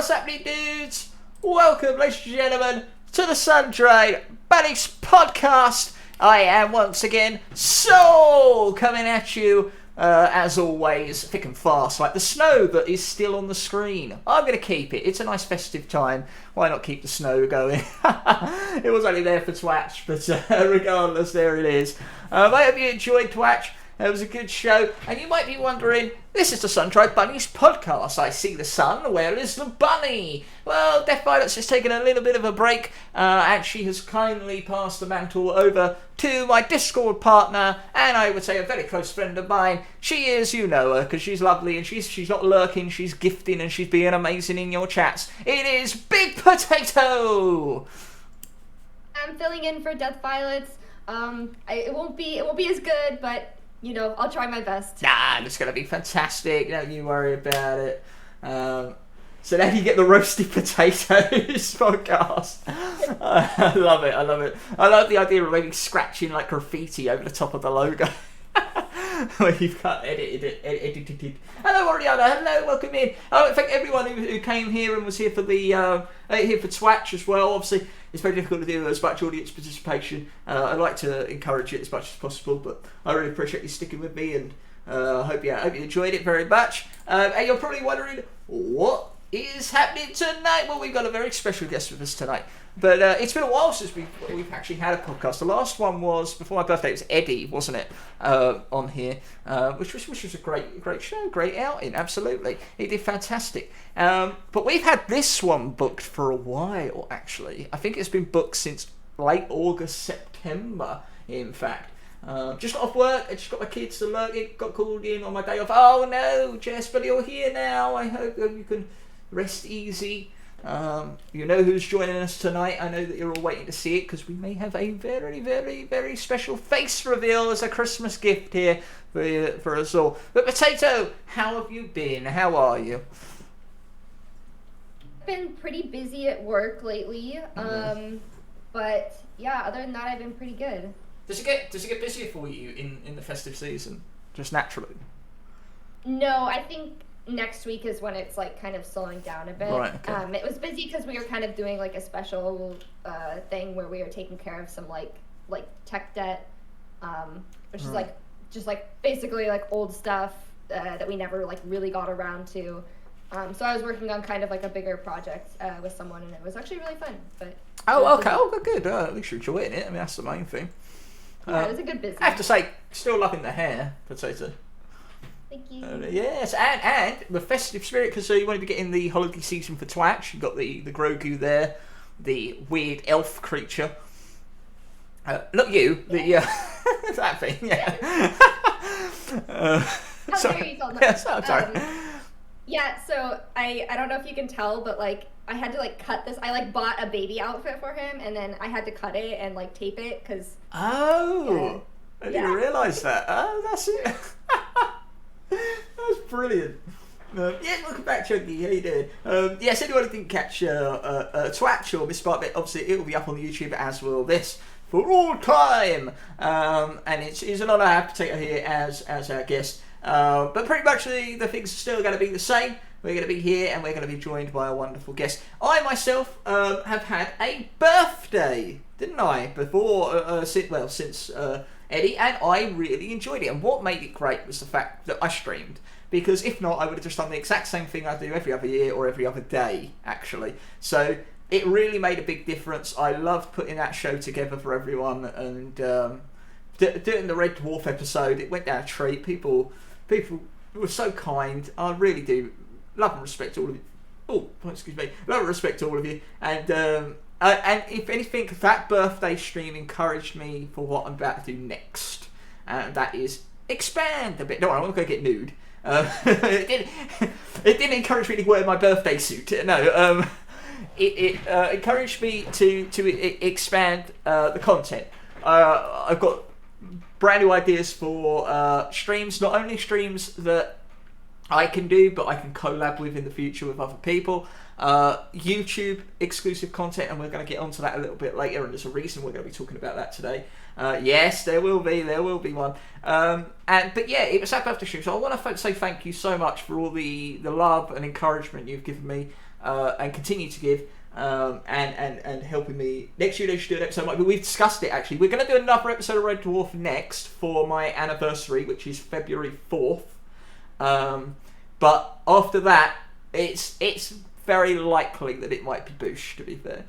What's happening, dudes? Welcome, ladies and gentlemen, to the Sun-Dried Bunnies Podcast. I am once again Sol, coming at you, as always, thick and fast, like the snow that is still on the screen. I'm going to keep it. It's a nice festive time. Why not keep the snow going? It was only there for Twatch, but regardless, there it is. I hope you enjoyed Twatch. It was a good show, and you might be wondering, this is the Sun-Dried Bunnies Podcast. I see the sun, where is the bunny? Well, Death Violet's has taken a little bit of a break, and she has kindly passed the mantle over to my Discord partner, and I would say a very close friend of mine. She is, you know her, because she's lovely, and she's not lurking, she's gifting, and she's being amazing in your chats. It is Big Potato! I'm filling in for Death Violet's. It won't be as good, but you know, I'll try my best. Nah, it's going to be fantastic. Don't you worry about it. So now you get the Roasted Potatoes podcast. I love it. I love the idea of maybe scratching like graffiti over the top of the logo. Where you've got edited. Hello, Oriana. Hello, welcome in. I want to thank everyone who came here and was here for the here for Twatch as well. Obviously, it's very difficult to do as much audience participation. I'd like to encourage it as much as possible, but I really appreciate you sticking with me, and I hope you enjoyed it very much. And you're probably wondering what is happening tonight. Well, we've got a very special guest with us tonight. But it's been a while since we've actually had a podcast. The last one was before my birthday. It was Eddie, wasn't it? On here, which was a great show, great outing. Absolutely, he did fantastic. But we've had this one booked for a while. Actually, I think it's been booked since late August, September. In fact, just got off work. I just got my kids to learn. Got called in on my day off. Oh no, Jess, but you're here now. I hope you can rest easy. You know who's joining us tonight. I know that you're all waiting to see it, because we may have a very, very, very special face reveal as a Christmas gift here for us all. But Potato, how have you been? How are you? I've been pretty busy at work lately, but yeah, other than that, I've been pretty good. Does it get busier for you in the festive season, just naturally? No, I think next week is when it's like kind of slowing down a bit. Right, okay. It was busy because we were kind of doing like a special thing where we were taking care of some like tech debt, which is like just like basically like old stuff that we never like really got around to. So I was working on kind of like a bigger project with someone, and it was actually really fun. But okay, good. At least you're enjoying it. I mean, that's the main thing. Yeah, it was a good busy. I have to say, still loving the hair, Potato. Thank you. Yes, and the festive spirit, because you want to be getting the holiday season for Twatch. You've got the Grogu there, the weird elf creature. Not you, that thing, yeah. How dare you call that? Yeah, sorry. Yeah, so I don't know if you can tell, but like I had to like cut this. I like bought a baby outfit for him, and then I had to cut it and like tape it because. Oh, I didn't realise that. Oh, that's it. That's brilliant. Welcome back, Chunky. How you doing? Yes, anyone who didn't catch Twatch or Miss Spark, obviously it will be up on the YouTube, as will this, for all time. And it's an honour to have Potato here as our guest. But pretty much the things are still going to be the same. We're going to be here, and we're going to be joined by a wonderful guest. I myself have had a birthday, didn't I? Before, since Eddie, and I really enjoyed it. And what made it great was the fact that I streamed. Because if not, I would have just done the exact same thing I do every other year or every other day, actually. So it really made a big difference. I loved putting that show together for everyone, and doing the Red Dwarf episode, it went down a treat. People were so kind. I really do love and respect all of you. Oh, excuse me. Love and respect all of you. And if anything, that birthday stream encouraged me for what I'm about to do next. And that is expand a bit. No, I'm not going to get nude. It didn't encourage me to wear my birthday suit. No, it encouraged me to expand the content. I've got brand new ideas for streams. Not only streams that I can do, but I can collab with in the future with other people. YouTube exclusive content, and we're going to get onto that a little bit later, and there's a reason we're going to be talking about that today. Yes, there will be one. But yeah, it was our birthday stream, so I want to say thank you so much for all the love and encouragement you've given me, and continue to give, and helping me. Next year they should do an episode, but we've discussed it actually. We're going to do another episode of Red Dwarf next for my anniversary, which is February 4th. But after that, it's very likely that it might be Boosh, to be fair.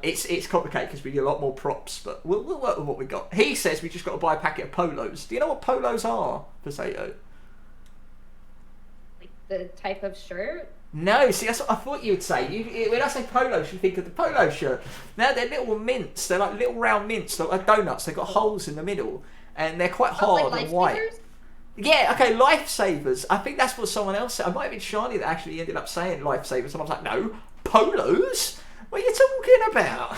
It's complicated because we need a lot more props, but we'll work with what we got. He says we just got to buy a packet of polos. Do you know what polos are, Potato? Like the type of shirt? No, see, that's what I thought you would say. When I say polos, you think of the polo shirt. No, they're little mints. They're like little round mints, like donuts. They've got holes in the middle, and they're quite hard like and white. Lifesavers? Yeah, okay, lifesavers. I think that's what someone else said. I might have been Shani that actually ended up saying lifesavers, and I was like, no, polos? What are you talking about?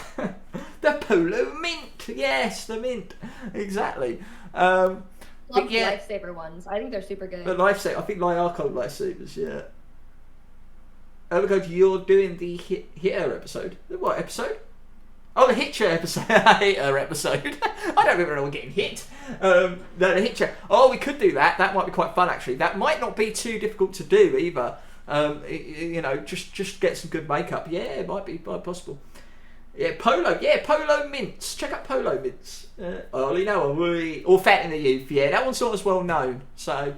The polo mint. Yes, the mint. Exactly. Love the lifesaver ones. I think they're super good. The lifesaver. I think they are called lifesavers. Yeah. Because you're doing the Hitter episode. What episode? Oh, the Hitcher episode. Hitter episode. I don't remember anyone getting hit. No, the Hitcher. Oh, we could do that. That might be quite fun, actually. That might not be too difficult to do either. You know, just get some good makeup. Yeah, it might be possible. Yeah, polo. Yeah, polo mints. Check out polo mints. Early now, or Fat in the Youth. Yeah, that one's not as well known. So,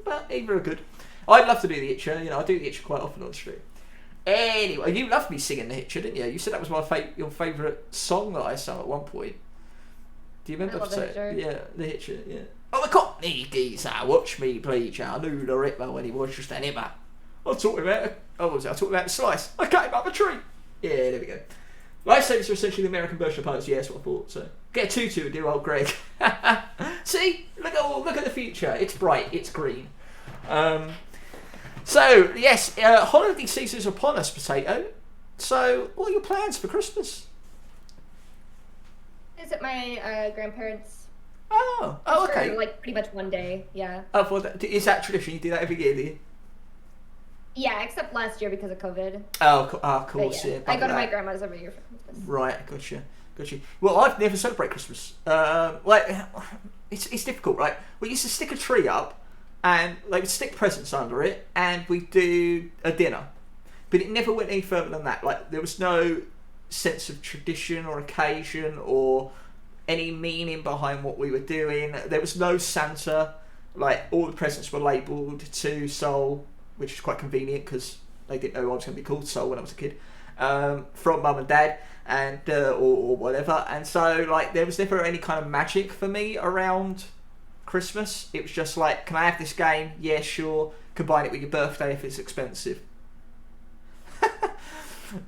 but either are good. I'd love to do the Hitcher. You know, I do the Hitcher quite often on the stream. Anyway, you loved me singing the Hitcher, didn't you? You said that was your favourite song that I sang at one point. Do you remember? I love the Hitcher. Yeah, the Hitcher. Yeah. Oh, the Cockney geezer, watch me please. I knew the Ripper when he was just an Emma. I talked about the slice. I cut him up a tree. Yeah, there we go. Lifesavers are essentially the American version of polos. Yeah, that's what I thought. So get a tutu and do old Greg. See, look at the future. It's bright. It's green. So yes, holiday season is upon us, Potato. So what are your plans for Christmas? Visit my grandparents. Oh, okay. For, like pretty much one day. Yeah. Oh, is that tradition? You do that every year, do you? Yeah, except last year because of COVID. Oh, of course, yeah. I go to my grandma's every year for Christmas. Right, gotcha. Well, I've never celebrated Christmas. It's difficult, right? We used to stick a tree up, and they would stick presents under it, and we'd do a dinner. But it never went any further than that. Like, there was no sense of tradition or occasion or any meaning behind what we were doing. There was no Santa. Like, all the presents were labelled to Sol, which is quite convenient because they didn't know I was going to be called Sol when I was a kid, from Mum and Dad, and or whatever. And so, like, there was never any kind of magic for me around Christmas. It was just like, can I have this game? Yeah, sure. Combine it with your birthday if it's expensive.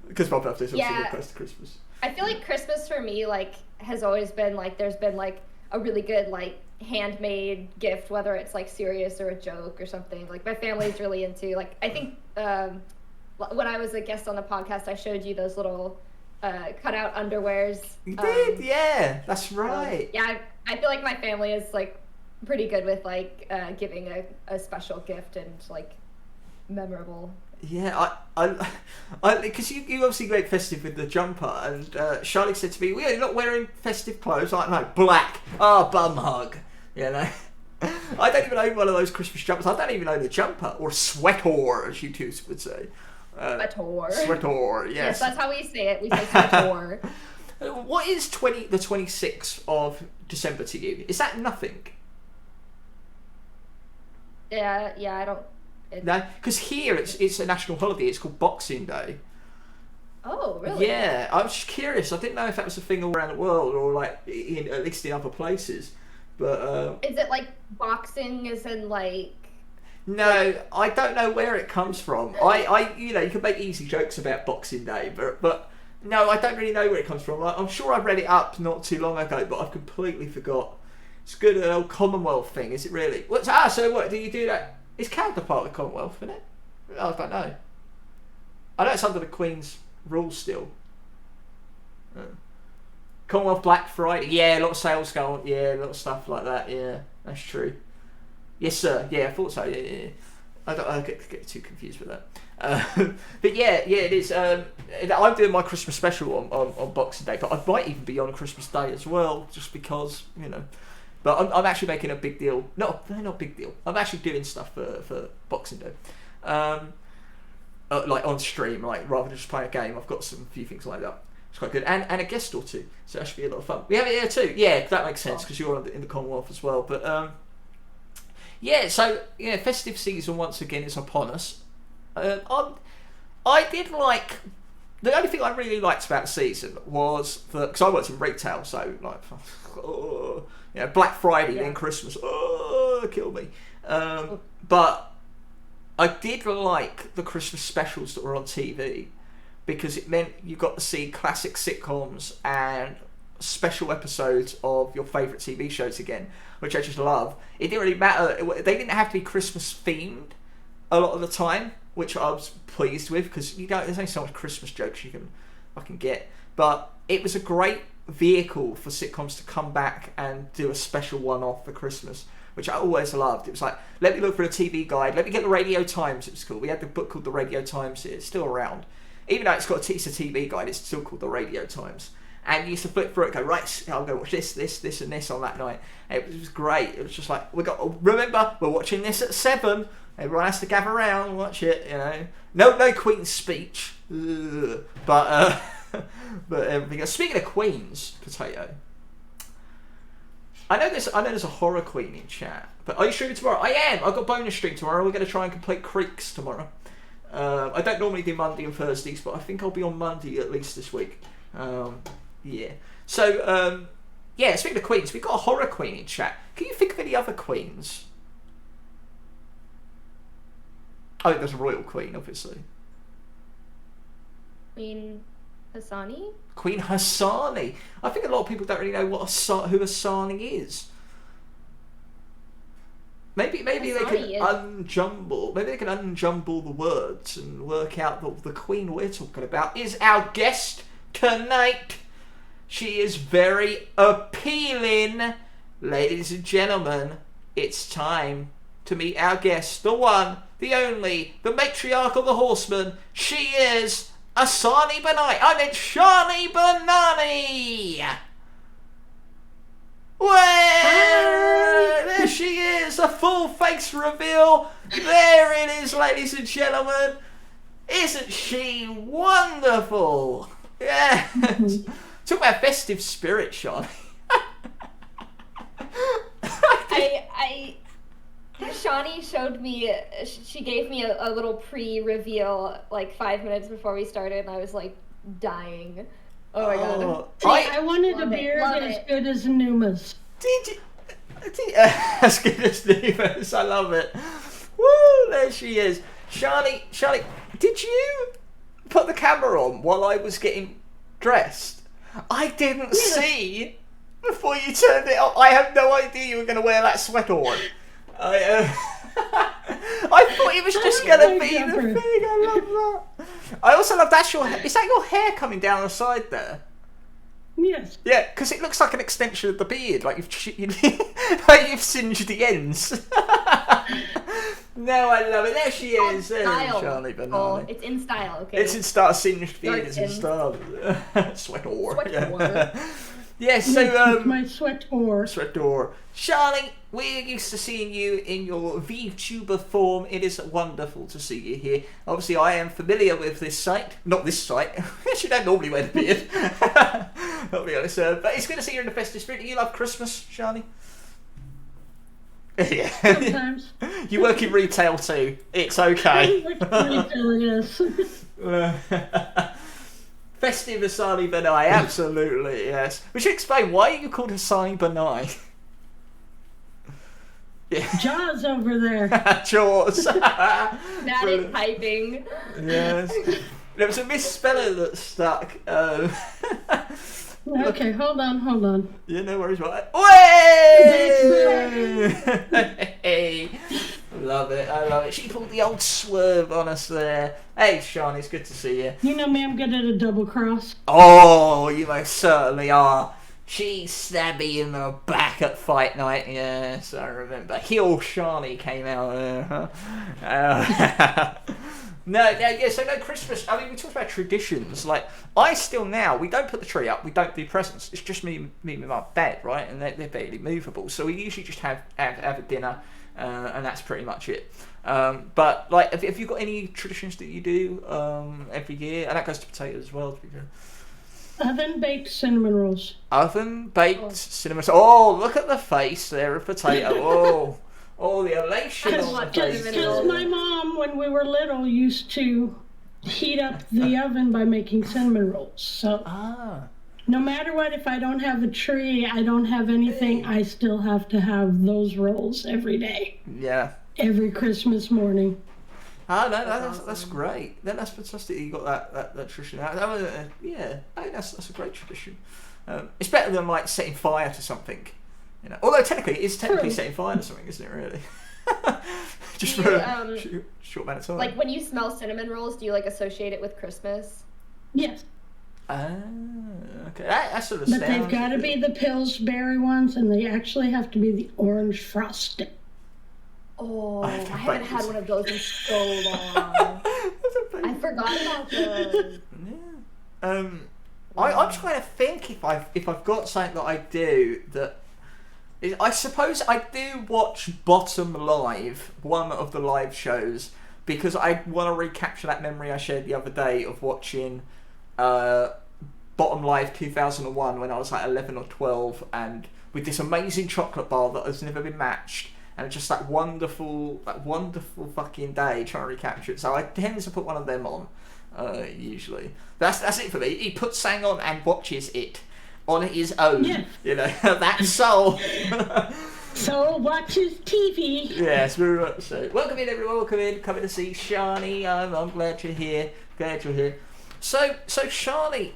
Because my birthday's obviously really close to Christmas. I feel like Christmas for me, like, has always been like, there's been like a really good like handmade gift, whether it's like serious or a joke or something. Like, my family's really into, like, I think when I was a guest on the podcast, I showed you those little cutout underwears. You did, yeah, that's right. I feel like my family is like pretty good with like giving a special gift and like memorable. Yeah, I because you obviously went festive with the jumper, and Charlie said to me, "Well, you're not wearing festive clothes." I'm like, "No, black." Oh, bum hug. You know, I don't even own one of those Christmas jumpers. I don't even own a jumper or sweater, as you two would say. Sweater. Yes, that's how we say it. We say sweater. What is the 26th of December to you? Is that nothing? Yeah, I don't. No, because here it's a national holiday. It's called Boxing Day. Oh, really? Yeah, I was just curious. I didn't know if that was a thing all around the world or like at least in other places. But is it like boxing? As in like? No, I don't know where it comes from. I you know, you can make easy jokes about Boxing Day, but no, I don't really know where it comes from. I'm sure I read it up not too long ago, but I've completely forgot. It's good, an old Commonwealth thing, is it really? So what do you do that? Is Canada part of the Commonwealth, isn't it? I don't know. I know it's under the Queen's rule still. Commonwealth Black Friday. Yeah, a lot of sales go on. Yeah, a lot of stuff like that. Yeah, that's true. Yes, sir. Yeah, I thought so. Yeah. I get too confused with that. But yeah, it is. I'm doing my Christmas special on Boxing Day, but I might even be on Christmas Day as well, just because, you know. But I'm actually making a big deal. No, not big deal. I'm actually doing stuff for Boxing Day. Like on stream, like rather than just playing a game. I've got some few things like that. It's quite good. And a guest or two. So that should be a lot of fun. We have it here too. Yeah, that makes sense because you're in the Commonwealth as well. But yeah, so yeah, festive season once again is upon us. I did like, the only thing I really liked about the season was that, because I worked in retail, so like, Black Friday then Christmas, kill me. But I did like the Christmas specials that were on TV, because it meant you got to see classic sitcoms and special episodes of your favourite TV shows again, which I just love. It didn't really matter, they didn't have to be Christmas themed a lot of the time, which I was pleased with, because there's only so much Christmas jokes you can fucking get. But it was a great vehicle for sitcoms to come back and do a special one-off for Christmas, which I always loved. It was like, let me look for a TV guide, let me get the Radio Times. It was cool. We had the book called the Radio Times here. It's still around. Even though it's a TV guide, it's still called the Radio Times. And you used to flip through it and go, right, I'll go watch this and this on that night. And it was great. It was just like, remember, we're watching this at 7. Everyone has to gather around and watch it, you know. No Queen's speech. Ugh. But everything else. Speaking of Queens, Potato, I know there's a horror queen in chat, but are you streaming tomorrow? I am. I've got bonus stream tomorrow. We're going to try and complete Creeks tomorrow. I don't normally do Monday and Thursdays, but I think I'll be on Monday at least this week. Yeah. So, yeah, speaking of queens, we've got a horror queen in chat. Can you think of any other queens? Oh, there's a royal queen, obviously. Queen Hassani? Queen Hassani. I think a lot of people don't really know who Hassani is. Maybe they can unjumble. Maybe they can unjumble the words and work out that the queen we're talking about is our guest tonight. She is very appealing. Ladies and gentlemen, it's time to meet our guest, the one, the only, the matriarch of the horsemen. She is Asani Banai. I mean Shani Banani. Well, there she is, a full face reveal. There it is, ladies and gentlemen. Isn't she wonderful? Yeah. Talk about festive spirit, Shani. Shawnee showed me, she gave me a little pre-reveal like 5 minutes before we started, and I was like dying. Oh my god. I wanted a beard as good as Numa's. Did you? As good as Numa's, I love it. Woo, there she is. Shani, did you put the camera on while I was getting dressed? I didn't see before you turned it on. I had no idea you were going to wear that sweater. I thought it was just going to be the thing. I love that. I also love that. Is that your hair coming down the side there? Yes. Yeah, because it looks like an extension of the beard. Like you've singed the ends. No, I love it. There she is. There's Charlie Banana. It's in style, okay? It's in style. Singed beard is in style. Sweater. Yes, so my sweater. Charlie, we're used to seeing you in your VTuber form. It is wonderful to see you here. Obviously, I am familiar with this site. Not this site. You don't normally wear the beard. I'll be honest, but it's good to see you in the festive spirit. Do you love Christmas, Charlie? Yeah. Sometimes. You work in retail too. It's okay. Retail, yes. Festive Hassani Banai, absolutely, yes. We should explain, why are you called Hassani Banai? Yeah. Jaws over there. Jaws. That is typing. Yes. There was a misspelling that stuck. Okay, hold on. Yeah, no worries, right? Hey! Love it, I love it. She pulled the old swerve on us there. Hey, Sean, it's good to see you. You know me, I'm good at a double cross. Oh, you most certainly are. She stabbed me in the back at fight night. Yes, I remember. Heel Shani came out. So no Christmas. I mean, we talked about traditions. Like, I still now, we don't put the tree up, we don't do presents. It's just me and my bed, right? And they're barely movable. So we usually just have a dinner, and that's pretty much it. But, like, have you got any traditions that you do every year? And that goes to potatoes as well, to be fair. Oven-baked cinnamon rolls. Oven-baked cinnamon. Oh, look at the face there of potato. Oh, the elation on the face. Because my mom, when we were little, used to heat up the oven by making cinnamon rolls. So no matter what, if I don't have a tree, I don't have anything, I still have to have those rolls every day. Yeah. Every Christmas morning. No, that's great. Then that's fantastic. You got that tradition. Yeah, I think that's a great tradition. It's better than like setting fire to something. You know, although technically it is setting fire to something, isn't it? Really, just for a short amount of time. Like when you smell cinnamon rolls, do you like associate it with Christmas? Yes. Okay. That sort of. But they've got to be the Pillsbury ones, and they actually have to be the orange frosting. Oh, I haven't had one of those in so long. I forgot about those. Yeah. I'm trying to think if I've got something that I do that. I suppose I do watch Bottom Live, one of the live shows, because I want to recapture that memory I shared the other day of watching Bottom Live 2001 when I was like 11 or 12, and with this amazing chocolate bar that has never been matched, and just that wonderful fucking day trying to recapture it. So I tend to put one of them on, usually. That's it for me. He puts something on and watches it. On his own, yeah. You know, that's Soul. Soul watches TV. Yes, very much so. Welcome in, everyone. Welcome in. Coming to see Shani. I'm glad you're here. So Shani,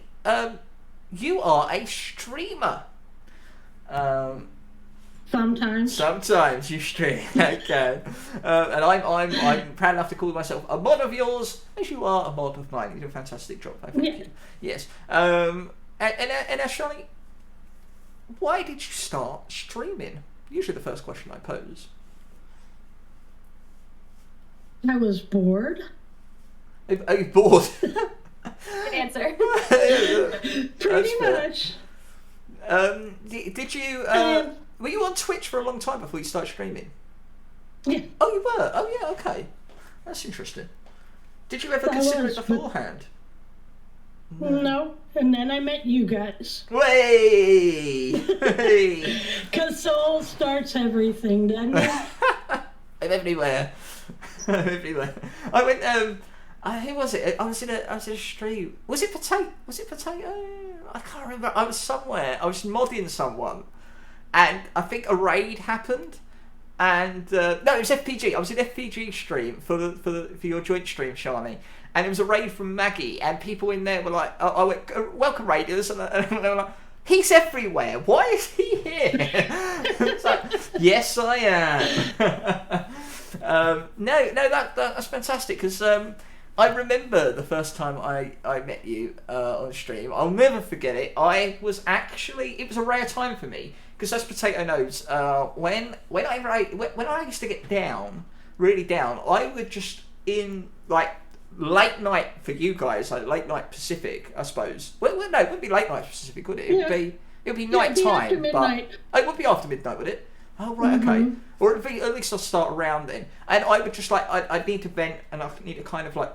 you are a streamer. Sometimes you stream. Okay. And I'm proud enough to call myself a mod of yours, as you are a mod of mine. You do a fantastic job. I thank you. Yes. And Shani, why did you start streaming? Usually the first question I pose. I was bored. Are you bored? Good answer. Pretty much. Did you... were you on Twitch for a long time before you started streaming? Yeah. Oh, you were? Oh, yeah, okay. That's interesting. Did you ever consider it beforehand? No, and then I met you guys. Way! Because Soul starts everything, doesn't it? I'm everywhere. I went. Who was it? I was in a stream. Was it Potato? I can't remember. I was somewhere. I was modding someone, and I think a raid happened. And no, it was FPG. I was in FPG stream for your joint stream, Shani. And it was a raid from Maggie, and people in there were like, I went, welcome raiders, and they were like, he's everywhere, why is he here? It's like, yes I am. That's fantastic, because I remember the first time I met you on stream. I'll never forget it. It was a rare time for me, because as Potato knows, when I used to get down, really down, I would just in like late night for you guys, like late night Pacific, I suppose. Well, no, it wouldn't be late night Pacific, would it? It would be night time, but it would be after midnight, would it? Oh right, okay. Or it'd be, at least I'll start around then. And I would just like I'd need to vent, and I need to kind of like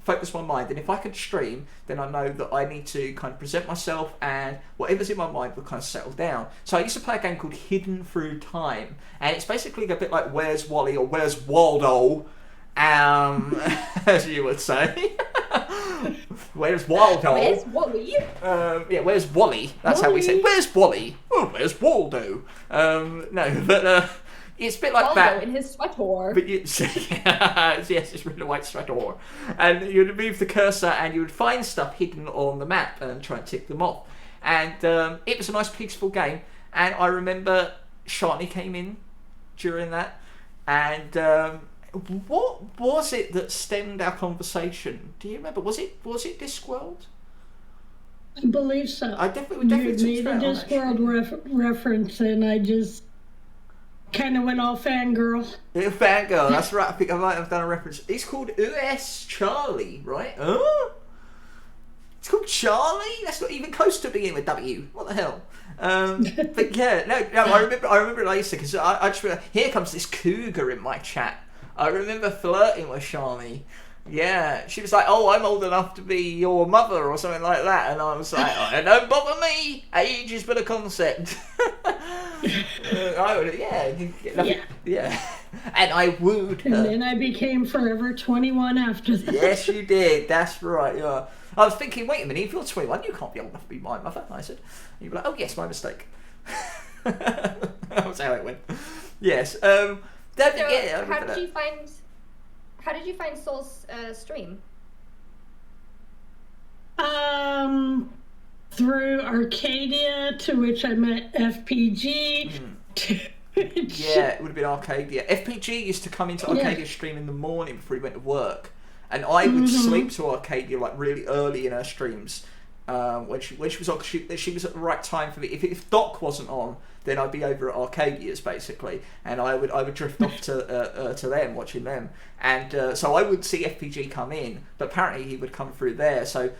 focus my mind. And if I could stream, then I know that I need to kind of present myself, and whatever's in my mind will kind of settle down. So I used to play a game called Hidden Through Time, and it's basically a bit like Where's Wally or Where's Waldo. As you would say. Where's Waldo? Where's Wally? Where's Wally? That's how we say. Where's Wally? Oh, where's Waldo? No, but it's a bit like Waldo that. in his sweater. But yes, it's really a white sweater. And you'd move the cursor, and you would find stuff hidden on the map, and try and tick them off. And it was a nice, peaceful game. And I remember Shani came in during that, and. What was it that stemmed our conversation? Do you remember? Was it Discworld? I believe so. I definitely you made a Discworld reference, and I just kind of went all fangirl. Yeah, fangirl, that's right. I think I might have done a reference. It's called US Charlie, right? Huh? It's called Charlie? That's not even close to beginning with W. What the hell? But yeah, no, I remember it later because I just remember, here comes this cougar in my chat. I remember flirting with Charlie. Yeah, she was like, "Oh, I'm old enough to be your mother," or something like that, and I was like, "Oh, don't bother me. Age is but a concept." Yeah, and I wooed her. And then I became forever 21 after that. Yes, you did. That's right. Yeah. I was thinking, wait a minute, if you're 21, you can't be old enough to be my mother. I said, and you'd be like, "Oh yes, my mistake." That was how it went. Yes. How did you find Soul's stream? Through Arcadia, to which I met FPG. Yeah, it would have been Arcadia. FPG used to come into Arcadia stream in the morning before he went to work, and I would sleep to Arcadia like really early in her streams. When she was on, she was at the right time for me. If Doc wasn't on, then I'd be over at Arcadia's basically, and I would drift off to them, watching them, and so I would see FPG come in, but apparently he would come through there. So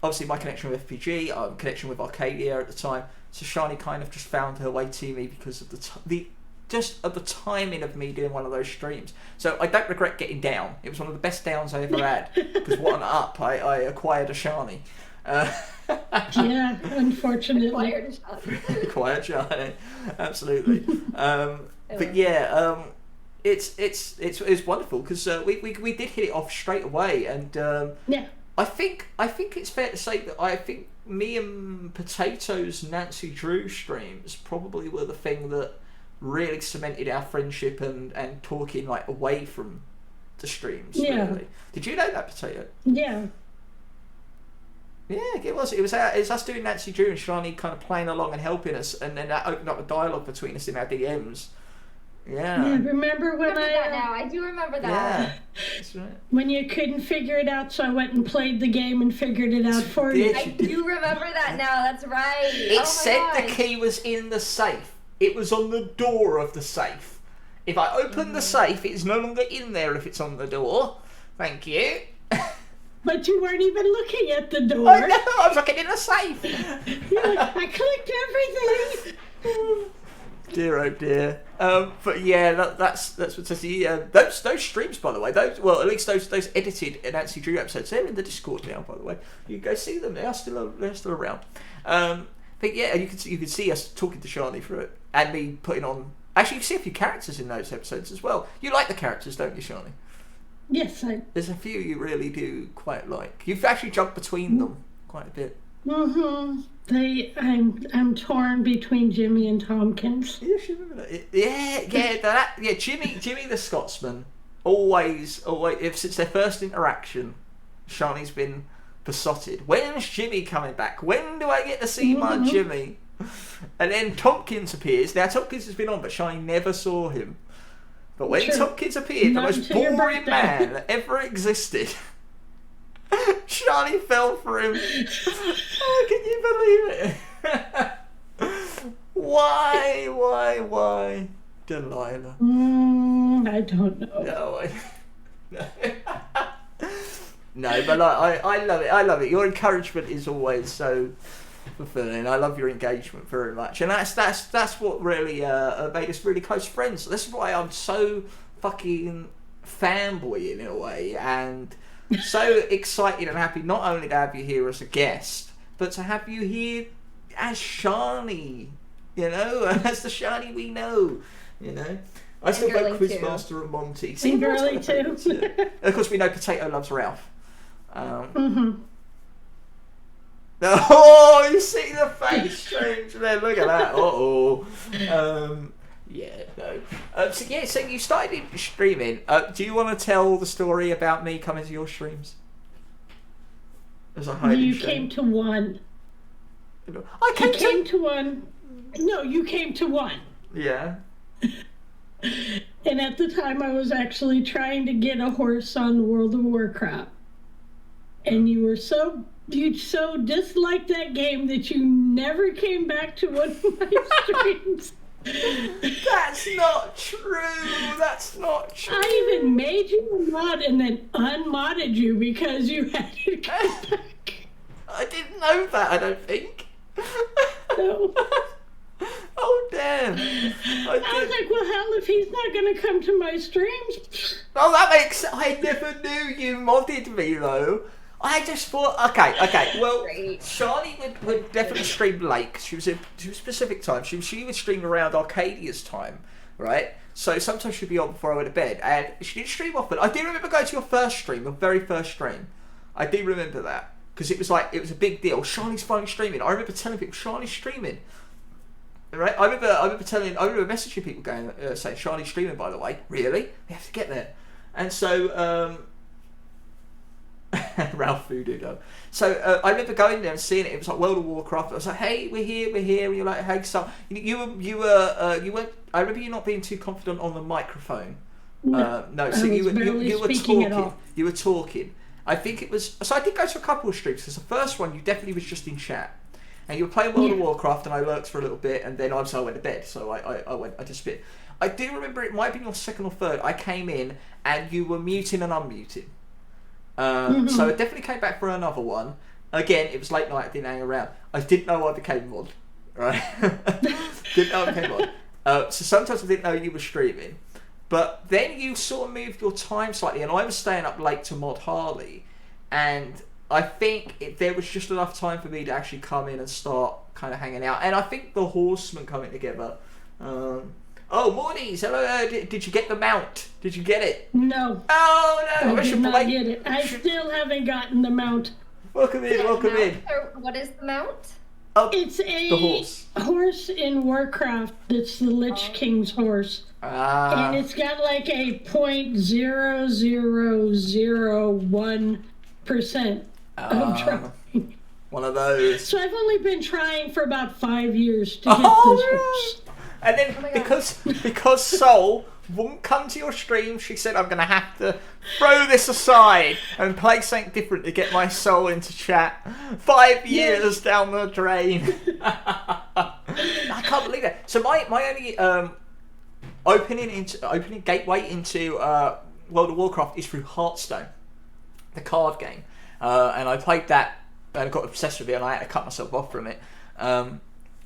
obviously my connection with FPG, connection with Arcadia at the time. So Shani kind of just found her way to me because of the timing of me doing one of those streams. So I don't regret getting down. It was one of the best downs I ever had because what an up I acquired a Shani. Yeah, unfortunately. Quiet Shani, absolutely. But yeah, it's wonderful because we did hit it off straight away, and yeah. I think it's fair to say that I think me and Potato's Nancy Drew streams probably were the thing that really cemented our friendship and talking like away from the streams. Yeah. Really. Did you know that, Potato? Yeah. Yeah, it was us doing Nancy Drew and Shani kind of playing along and helping us, and then that opened up a dialogue between us in our DMs. Yeah. Yeah, remember when I do remember that. Yeah, that's right. When you couldn't figure it out, so I went and played the game and figured it out for you. I do remember that now. That's right. It said the key was in the safe. It was on the door of the safe. If I open the safe, it's no longer in there if it's on the door. Thank you. But you weren't even looking at the door. I know, I was looking in the safe. You're like, I clicked everything. Dear, oh dear. But yeah, that's what says. Those streams, by the way, at least those edited Nancy Drew episodes, they're in the Discord now. By the way, you can go see them. They're still around. But yeah, you can see us talking to Shani through it, and me putting on. Actually, you can see a few characters in those episodes as well. You like the characters, don't you, Shani? Yes, There's a few you really do quite like. You've actually jumped between them quite a bit. Mm-hmm. I'm torn between Jimmy and Tompkins. Yeah, she remember that. Yeah. Jimmy the Scotsman. Always, since their first interaction, Shani's been besotted. When's Jimmy coming back? When do I get to see my Jimmy? And then Tompkins appears. Now Tompkins has been on, but Shani never saw him. But when Tompkins appeared, the most boring man that ever existed, Shani fell for him. Oh, can you believe it? Why, Delilah? I don't know. No, but like, I love it. Your encouragement is always so fulfilling. I love your engagement very much, and that's what really made us really close friends. This is why I'm so fucking fanboy in a way, and so excited and happy not only to have you here as a guest, but to have you here as Shani. You know, as the Shani we know. You know, I still vote Quizmaster and Monty. See, girly too. Of course, we know Potato loves Ralph. Oh, you see the face strange there. Look at that. Yeah, no. So you started streaming. Do you want to tell the story about me coming to your streams? You came to one. I came to one. No, you came to one. Yeah. And at the time, I was actually trying to get a horse on World of Warcraft, and you so disliked that game that you never came back to one of my streams. That's not true. That's not true. I even made you a mod and then unmodded you because you had to come back. I didn't know that, I don't think. No. Oh, damn. I was like, well, hell, if he's not going to come to my streams. Oh, that makes... I never knew you modded me, though. I just thought... Okay. Well, Great. Charlie would definitely stream late, 'cause she was in a specific time. She would stream around Arcadia's time, right? So sometimes she'd be on before I went to bed. And she didn't stream often. I do remember going to your first stream, your very first stream. I do remember that. Because it was a big deal. Charlie's finally streaming. I remember telling people, Charlie's streaming. Right? I remember messaging people going, saying, Charlie's streaming, by the way. Really? We have to get there. And so, Ralph Voodoo though. So I remember going there and seeing it. It was like World of Warcraft. I was like, "Hey, we're here." And you're like, "Hey, so you weren't." I remember you not being too confident on the microphone. No, so you were talking. You were talking. I think it was. So I did go to a couple of streams because the first one you definitely was just in chat, and you were playing World of Warcraft, and I lurked for a little bit, and then obviously I went to bed. So I just bit. I do remember it might have been your second or third. I came in and you were muting and unmuting. So I definitely came back for another one. Again, it was late night, I didn't hang around. I didn't know I became mod, right? Didn't know I became mod. So sometimes I didn't know you were streaming. But then you sort of moved your time slightly, and I was staying up late to mod Harley. And I think there was just enough time for me to actually come in and start kind of hanging out. And I think the Horsemen coming together... Oh, Mornings! Hello, did you get the mount? Did you get it? No. Oh, no! I did not get it. I still haven't gotten the mount. Welcome in. What is the mount? Oh, it's a the horse in Warcraft that's the Lich King's horse. And it's got like a 0.0001% of trying. One of those. So I've only been trying for about 5 years to get this horse. And then because Sol wouldn't come to your stream, she said, I'm going to have to throw this aside and play something different to get my soul into chat. 5 years down the drain. I can't believe that. So my only opening gateway into World of Warcraft is through Hearthstone, the card game. And I played that and got obsessed with it, and I had to cut myself off from it.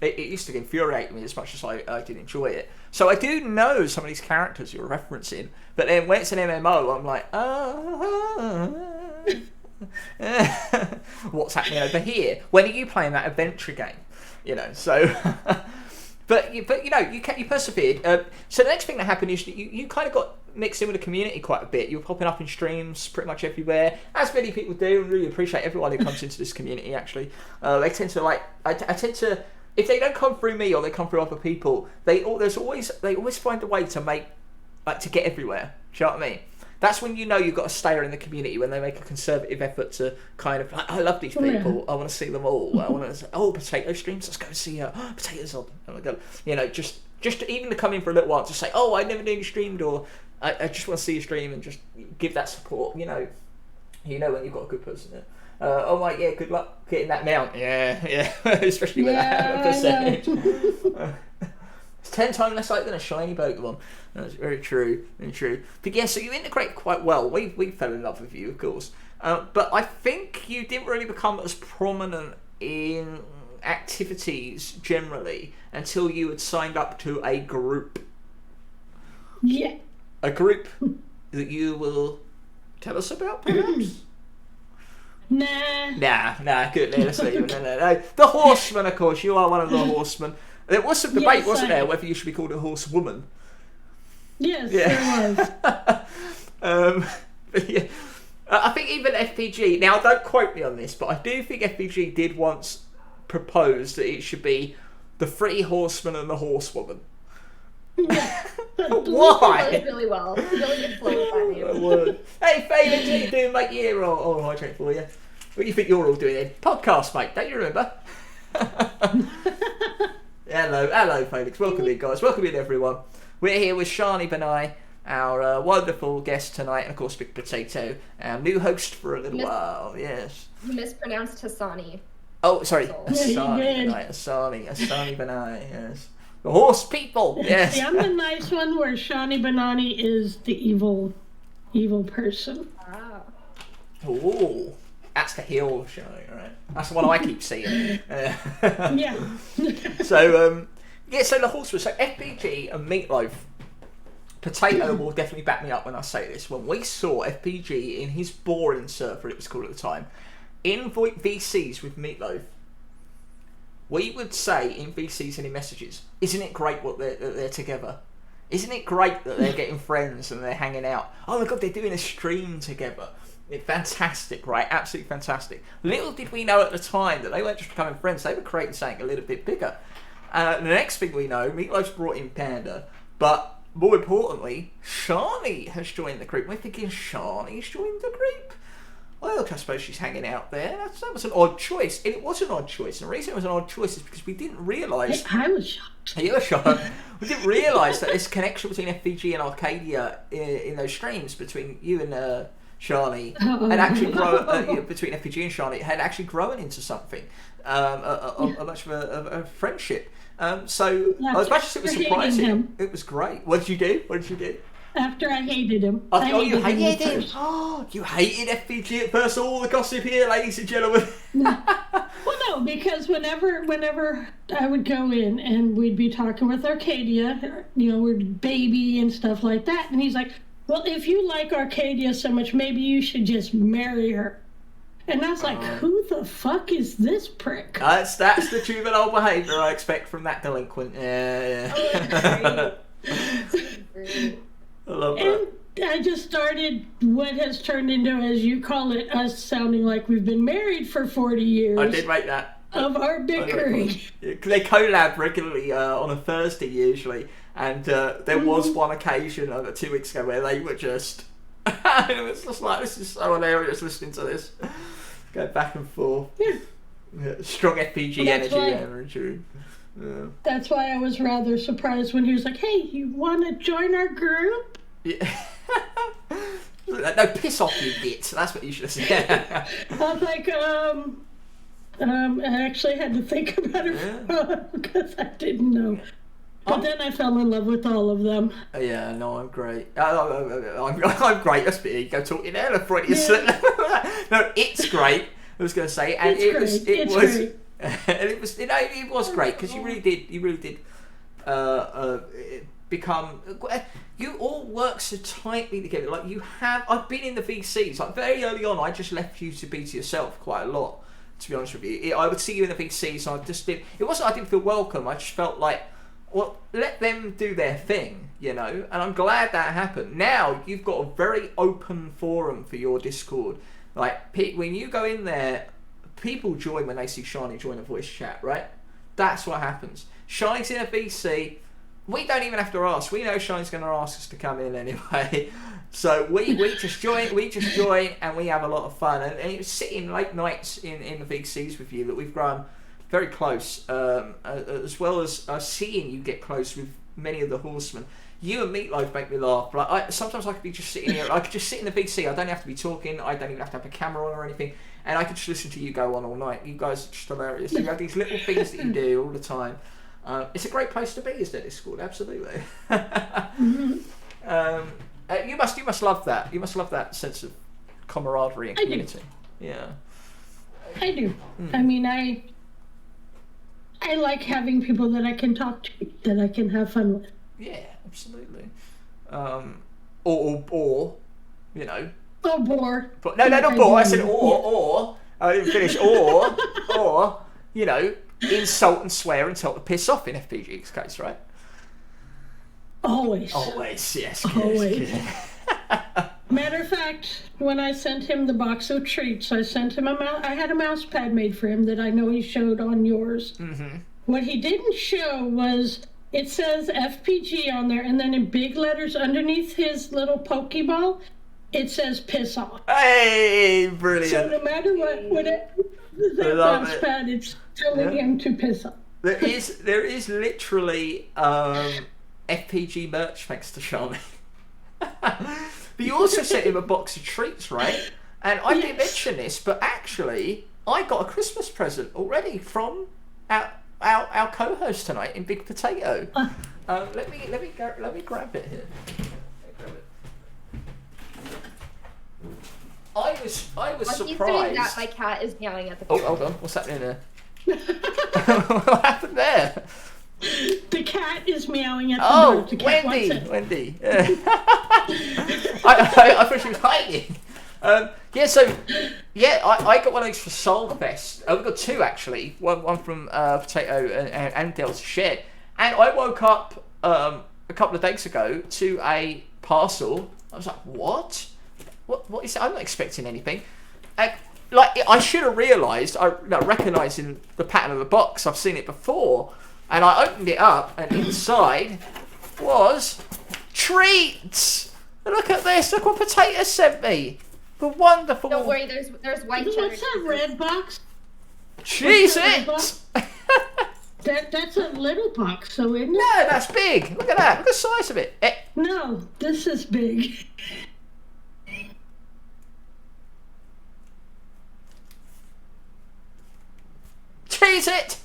It used to infuriate me as much as I did enjoy it. So I do know some of these characters you're referencing, but then when it's an MMO, I'm like, what's happening over here? When are you playing that adventure game? You know, so... but you know, you persevered. So the next thing that happened is that you kind of got mixed in with the community quite a bit. You were popping up in streams pretty much everywhere, as many people do, and really appreciate everyone who comes into this community, actually. They tend to, like... I tend to... If they don't come through me or they come through other people, they always find a way to to get everywhere. Do you know what I mean? That's when you know you've got a stayer in the community, when they make a conservative effort to kind of, I love these people, I want to see them all. I want to say, potato streams, let's go see potatoes on. You know, just even to come in for a little while to say, I never knew you streamed, or I just want to see you stream, and just give that support. You know when you've got a good person there. Good luck getting that mount. Yeah, especially with that percentage. It's 10 times less like than a shiny Pokemon. That's very true, But yeah, so you integrate quite well. We fell in love with you, of course. But I think you didn't really become as prominent in activities generally until you had signed up to a group. Yeah. A group that you will tell us about, perhaps? Nah, good. Let's leave it. No. The Horseman, of course. You are one of the Horsemen. There was some debate, wasn't there, whether you should be called a horsewoman? Yes, there was. But yeah, I think even FPG, now don't quote me on this, but I do think FPG did once propose that it should be the Three Horsemen and the Horsewoman. Yeah. Why? Really well. Really good flow with that name. Hey, Phelan, what are you doing, mate? Yeah, all hydrate for you. What do you think you're all doing then? Podcast, mate. Don't you remember? Hello, Felix. Welcome in, guys. Welcome in, everyone. We're here with Shani Benai, our wonderful guest tonight, and of course, Big Potato, our new host for a little while. Yes. You mispronounced Hassani. Oh, sorry. Asani Benai. Yes. The horse people. Yes. See, I'm the nice one where Shawnee Banani is the evil person. Wow. Ooh. That's the heel show, right? That's the one I keep seeing. Yeah. So the horseman. So FPG and Meatloaf. Potato will definitely back me up when I say this. When we saw FPG in his boring surfer, it was called at the time, in VCs with Meatloaf, we would say in VCs and in messages, isn't it great what they're together? Isn't it great that they're getting friends and they're hanging out? Oh my God, they're doing a stream together. It's fantastic, right? Absolutely fantastic. Little did we know at the time that they weren't just becoming friends, they were creating something a little bit bigger. The next thing we know, Meatloaf's brought in Panda, but more importantly, Shani has joined the group. We're thinking Shani's joined the group? Well, I suppose she's hanging out there. That was an odd choice. And it was an odd choice. And the reason it was an odd choice is because we didn't realise... I was shocked. You were shocked. We didn't realise that this connection between FPG and Arcadia in those streams between you and Shani had actually grown... between FPG and Shani had actually grown into something. A much of a friendship. So, as much as it was surprising, it was great. What did you do? After I hated him. You hated him? Oh, you hated FPG at first. All the gossip here, ladies and gentlemen. Well, no, because whenever I would go in and we'd be talking with Arcadia, we're baby and stuff like that, and he's like, well, if you like Arcadia so much, maybe you should just marry her. And I was like, who the fuck is this prick? That's the juvenile behaviour I expect from that delinquent. Yeah. I love that. And I just started what has turned into, as you call it, us sounding like we've been married for 40 years. I did make that. Of our bickering. They collab regularly on a Thursday usually, and there was one occasion 2 weeks ago where they were just... it was just like, this is so hilarious listening to this. Go back and forth. Yeah. Strong FPG energy. Yeah. That's why I was rather surprised when he was like, hey, you want to join our group? Yeah. No, piss off, you git. That's what you should have said. I was like, I actually had to think about it because I didn't know. But then I fell in love with all of them. Yeah, no, I'm great. I'm great. That's it. You go talking there. Freudian slip. No, it's great. I was going to say, and it was great because you really did become. You all work so tightly together. Like I've been in the VCs. Like very early on, I just left you to be to yourself quite a lot. To be honest with you, I would see you in the VCs, and I just did. It wasn't. I didn't feel welcome. I just felt like. Well, let them do their thing, and I'm glad that happened. Now, you've got a very open forum for your Discord. Like, when you go in there, people join when they see Shani join a voice chat, right? That's what happens. Shani's in a VC. We don't even have to ask. We know Shani's going to ask us to come in anyway. So we just join, and we have a lot of fun. And it's sitting late nights in the VCs with you that we've grown very close, as well as seeing you get close with many of the horsemen. You and Meatloaf make me laugh. Like sometimes I could be just sitting here. I could just sit in the VC. I don't have to be talking. I don't even have to have a camera on or anything. And I could just listen to you go on all night. You guys are just hilarious. You have these little things that you do all the time. It's a great place to be, is that Discord? Absolutely. You must love that. You must love that sense of camaraderie and community. Yeah. I do. I mean, I like having people that I can talk to, that I can have fun with. Yeah, absolutely. Or Oh, bore. But no, not bore. I said or. I didn't finish. Or, insult and swear and tell to piss off in FPG's case, right? Always, yes. Always. Matter of fact, when I sent him the box of treats, I sent him I had a mouse pad made for him that I know he showed on yours. Mm-hmm. What he didn't show was, it says FPG on there, and then in big letters underneath his little Pokeball, it says piss off. Hey, brilliant. So no matter what that mouse pad, it's telling him to piss off. There is literally FPG merch thanks to Shani. But you also sent him a box of treats, right? And I didn't mention this, but actually, I got a Christmas present already from our co-host tonight in Big Potato. Let me grab it here. I was While he's doing surprised. that, my cat is meowing at the Oh, door. hold on. What's happening there? What happened there? The cat is meowing at the door. The cat wants it. Wendy. I thought she was hiding. I got one of these for Soul Fest. We got two actually. One from Potato and Delta shared. And I woke up a couple of days ago to a parcel. I was like, what? What is it? I'm not expecting anything. I should have realised, recognising the pattern of the box, I've seen it before, and I opened it up, and inside was treats. Look at this. Look what Potato sent me. The wonderful. Don't worry, there's white cheddar. What's that red box? Cheese What's it. That's a little box, so isn't it? No, that's big. Look at that. Look at the size of it. No, this is big. Cheese it.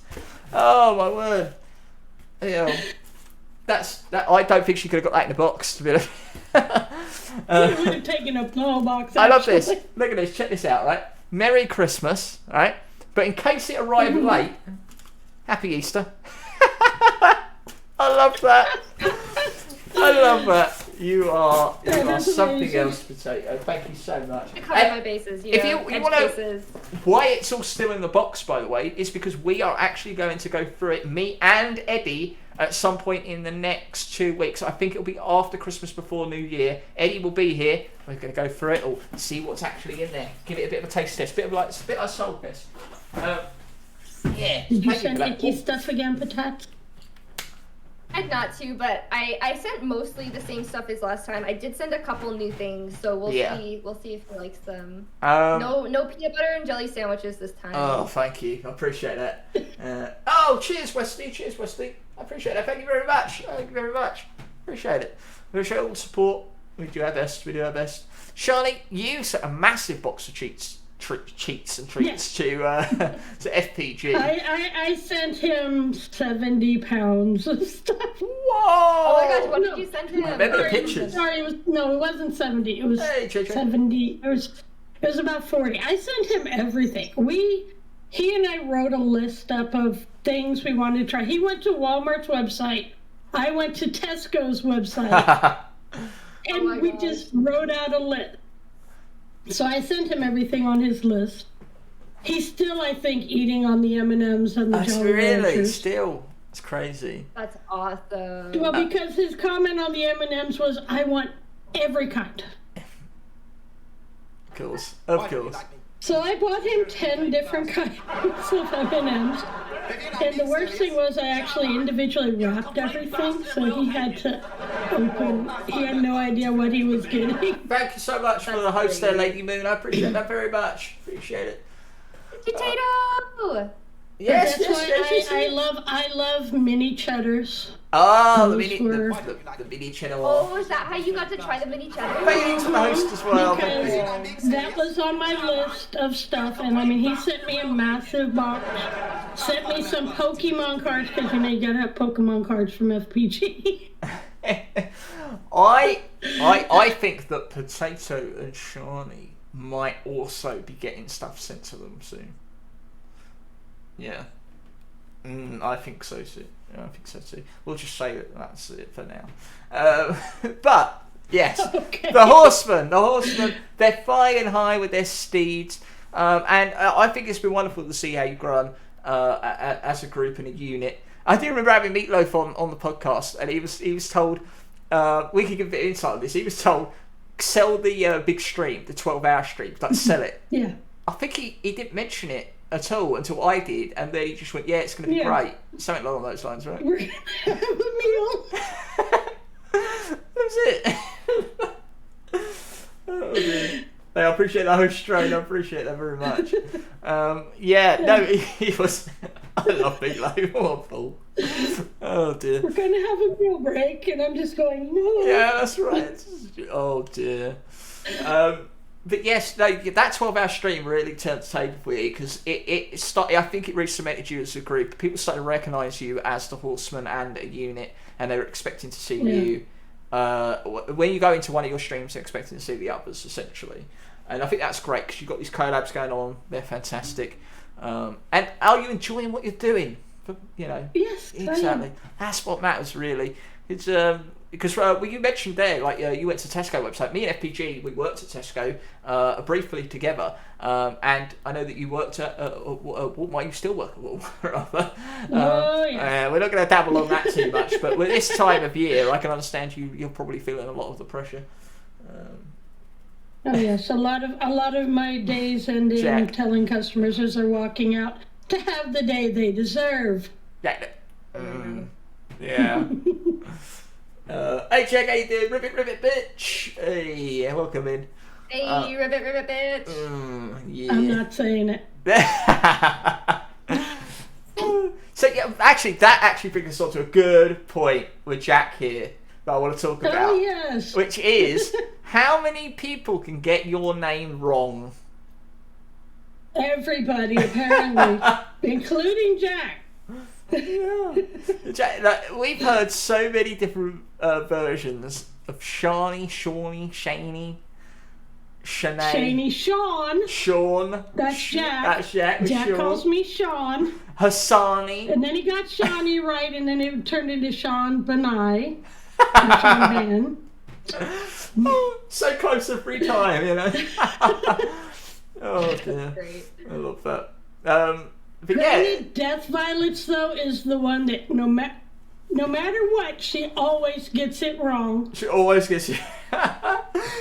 Oh my word. Yeah. That. I don't think she could have got that in the box, to be honest. It would have taken up the whole box. I love this. actually. Look at this. Check this out, right? Merry Christmas, right? But in case it arrived late, Happy Easter. I love that. I love that. You are that's something amazing. else, Potato. Thank you so much. To cover my bases, if you edge wanna- cases. Why it's all still in the box, by the way, is because we are actually going to go through it, me and Eddie, at some point in the next 2 weeks. I think it'll be after Christmas, before New Year. Eddie will be here. We're going to go through it all, see what's actually in there. Give it a bit of a taste test. It's a bit like soul test. Yeah. Did you thank send for that. icky stuff again, Patat? I'd not to, but I sent mostly the same stuff as last time. I did send a couple new things, so we'll see if he likes them. No peanut butter and jelly sandwiches this time. Oh, thank you. I appreciate that. Cheers, Westy. Cheers, Westy. I appreciate that. Thank you very much. Thank you very much. Appreciate it. Appreciate all the support. We do our best. Charlie, you sent a massive box of treats and treats to FPG. I sent him 70 pounds of stuff. Whoa! Oh my gosh, what did you send him? Remember the pictures? Sorry, it wasn't 70. It was Hey, JJ. 70. It was about 40. I sent him everything. He and I wrote a list up of things we wanted to try. He went to Walmart's website. I went to Tesco's website. And we just wrote out a list. So I sent him everything on his list. He's still, I think, eating on the M&Ms and the Jolly Ranchers. Still. It's crazy. That's awesome. Well, because his comment on the M&Ms was, I want every kind. Of course. So I bought him 10 different kinds of M&Ms. And the worst thing was I actually individually wrapped everything, so he had to open. He had no idea what he was getting. Thank you so much for the host there, Lady Moon. I appreciate that very much. Appreciate it. Potato! Yes, That's why I love mini cheddars. Oh, the Those mini cheddar. Oh, is that how you got to try the mini cheddar? Thank you to the host as well. Because that was on my list of stuff, and I mean, he sent me a massive box, sent me some Pokemon cards, because you know you gotta have Pokemon cards from FPG. I think that Potato and Shani might also be getting stuff sent to them soon. Yeah. I think so too. Yeah, I think so too. We'll just say that that's it for now. But yes, Okay. the horsemen, they're flying high with their steeds, and I think it's been wonderful to see how you've grown as a group and a unit. I do remember having Meatloaf on the podcast, and he was told we could give a bit of insight on this. He was told sell the big stream, the 12-hour stream, like sell it. Yeah. I think he didn't mention it at all until I did, and then he just went, "Yeah, it's going to be great." Something along those lines, right? We're gonna have a meal. That's it. Oh, dear. Hey, I appreciate that host strain. I appreciate that very much. He was. I love Meatloaf. What a fool. Oh dear. We're gonna have a meal break, and I'm just going, no. Yeah, that's right. Oh dear. But yes, that 12-hour stream really turned the table for you because it started. I think it really cemented you as a group. People started to recognise you as the Horseman and a unit, and they were expecting to see you. When you go into one of your streams, they're expecting to see the others essentially, and I think that's great because you've got these collabs going on. They're fantastic. And are you enjoying what you're doing? Yes, exactly. That's what matters really. It's because you mentioned there, like you went to Tesco website. Me and FPG, we worked at Tesco briefly together, and I know that you worked at Walmart. You still work at Walmart, rather. We're not going to dabble on that too much, but with this time of year, I can understand you're probably feeling a lot of the pressure. Oh yes, a lot of my days end in telling customers as they're walking out to have the day they deserve. Yeah. Hey Jack, how you doing? Ribbit bitch. Hey, welcome in. Hey, ribbit bitch. Yeah. I'm not saying it. So yeah, that brings us on to a good point with Jack here that I want to talk about. Oh yes. Which is how many people can get your name wrong? Everybody, apparently, including Jack. Yeah. Jack, we've heard so many different versions of Shani, Shawnee, Shaney, Shanae. Shaney, Sean. That's Jack. That's Jack. Jack calls me Sean. Hassani. And then he got Shawnee right, and then it turned into Sean Benai. Sean Ben. So close to free time, Oh dear. Great. I love that. But Granted, Death Violets though is the one that no matter what, she always gets it wrong. She always gets it.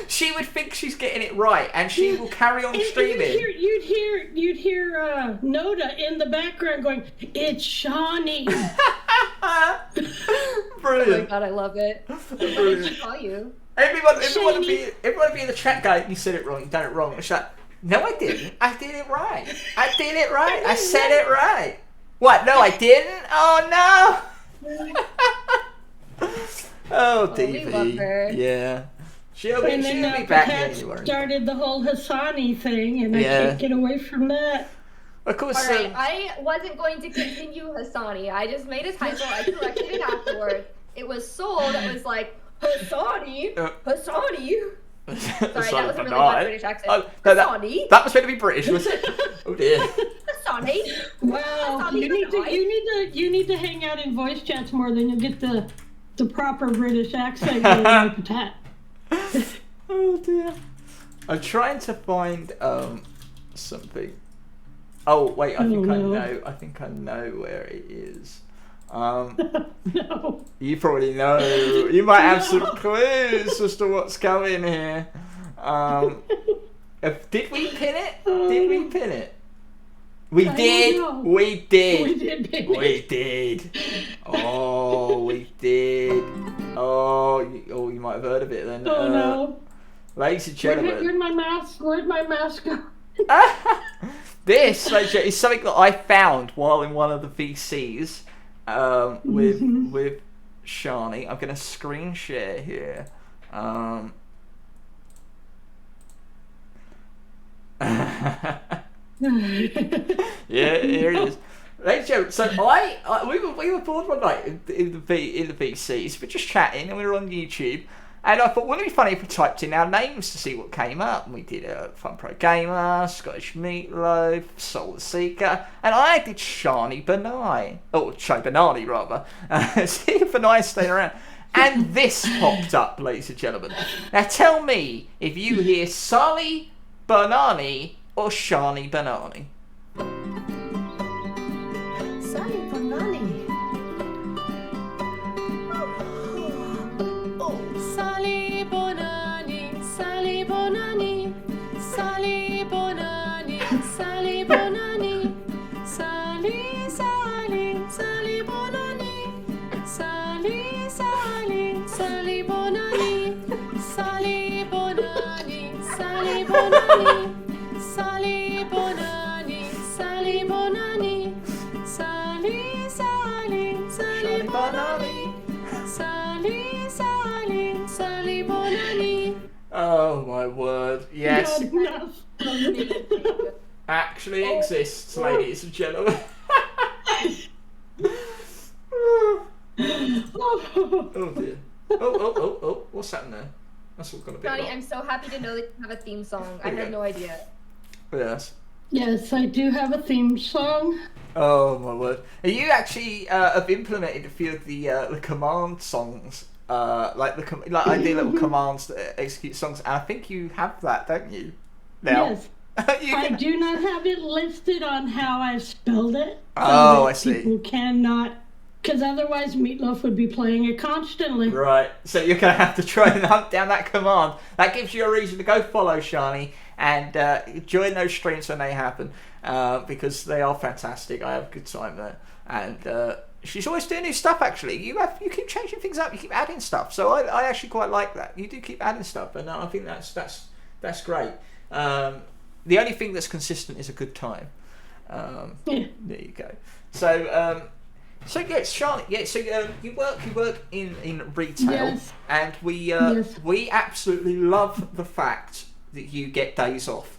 She would think she's getting it right, and she will carry on streaming. You'd hear Noda in the background going, "It's Shawnee." Brilliant. Oh my god, I love it. What did she call you? Everyone would be in the chat going, "You said it wrong. You done it wrong." It's like, no, I didn't. I did it right. I said it right. What? No, I didn't. Oh no. Oh, we love her. Yeah. She'll be back Pat anywhere. Started the whole Hassani thing, and I can't get away from that. Of course. All right, I wasn't going to continue Hassani. I just made a typo. I corrected it afterward. It was Soul that was like Hassani. Hassani. Sorry, that was a really bad British accent. Oh, no, Hassani. that was meant to be British, was it? Oh dear. Hassani. Wow, you need to hang out in voice chats more, then you'll get the proper British accent. Oh dear. I'm trying to find something. Oh wait, I think I know where it is. No. You probably know. You might have some clues as to what's going here. Did we pin it? Did we pin it? We did. We did. We did. Oh, we did. Oh, you might have heard of it then. Oh no. Ladies and gentlemen. Where's my mask go? This is something that I found while in one of the VCs with Shani. I'm going to screen share here. Yeah, here it is. Ladies and gentlemen, so we were bored one night in the VCs. We're just chatting and we were on YouTube. And I thought, wouldn't it be funny if we typed in our names to see what came up? And we did Fun Pro Gamer, Scottish Meatloaf, SolTheSeeker, and I did Shani Benai. Oh, Shani Benani, rather. See if Benai stayed around. And this popped up, ladies and gentlemen. Now tell me if you hear Sally Banani or Shani Benani. Sally Banani. Sally Bonani, Sally Bonani, Sally Bonani, Sally Bonani, Sally, Sally, Sally Bonani, Sally, Sally, Sally Bonani, Sally Bonani, Sally Bonani, Sally Bonani, Sally Bonani, Sally, Sally, Sally Bonani, Sally, Sally, Sally Bonani. Oh my word! Yes, Yes. Not enough. Actually exists, ladies and gentlemen. Oh dear. Oh, what's happening there? That's all gonna be. Johnny, I'm so happy to know that you have a theme song. I had no idea. Yes. Yes, I do have a theme song. Oh my word! You actually have implemented a few of the command songs, like I do little commands that execute songs, and I think you have that, don't you? Now. Yes. You I can- do not have it listed on how I've spelled it. Oh, that I see. People cannot, because otherwise Meatloaf would be playing it constantly. Right, so you're going to have to try and hunt down that command. That gives you a reason to go follow Shani and join those streams when they happen, because they are fantastic. I have a good time there. And she's always doing new stuff, actually. You keep changing things up, you keep adding stuff. So I actually quite like that. You do keep adding stuff, and I think that's great. The only thing that's consistent is a good time. Yeah. There you go. So yes, Charlotte. Yeah. So you work in retail, Yes. and we Yes. we absolutely love the fact that you get days off.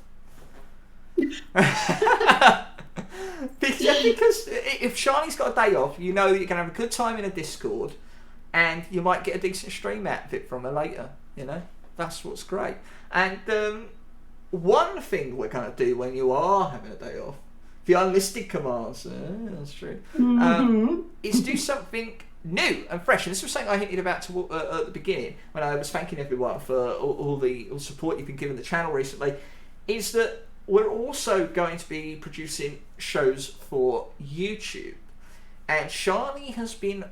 because if Shani's got a day off, you know that you're gonna have a good time in a Discord, and you might get a decent stream out of it from her later. You know, that's what's great. And one thing we're gonna do when you are having a day off, the unlisted commands, that's true, is do something new and fresh. And this was something I hinted about at the beginning when I was thanking everyone for all the support you've been giving the channel recently, is that we're also going to be producing shows for YouTube. And Shani has been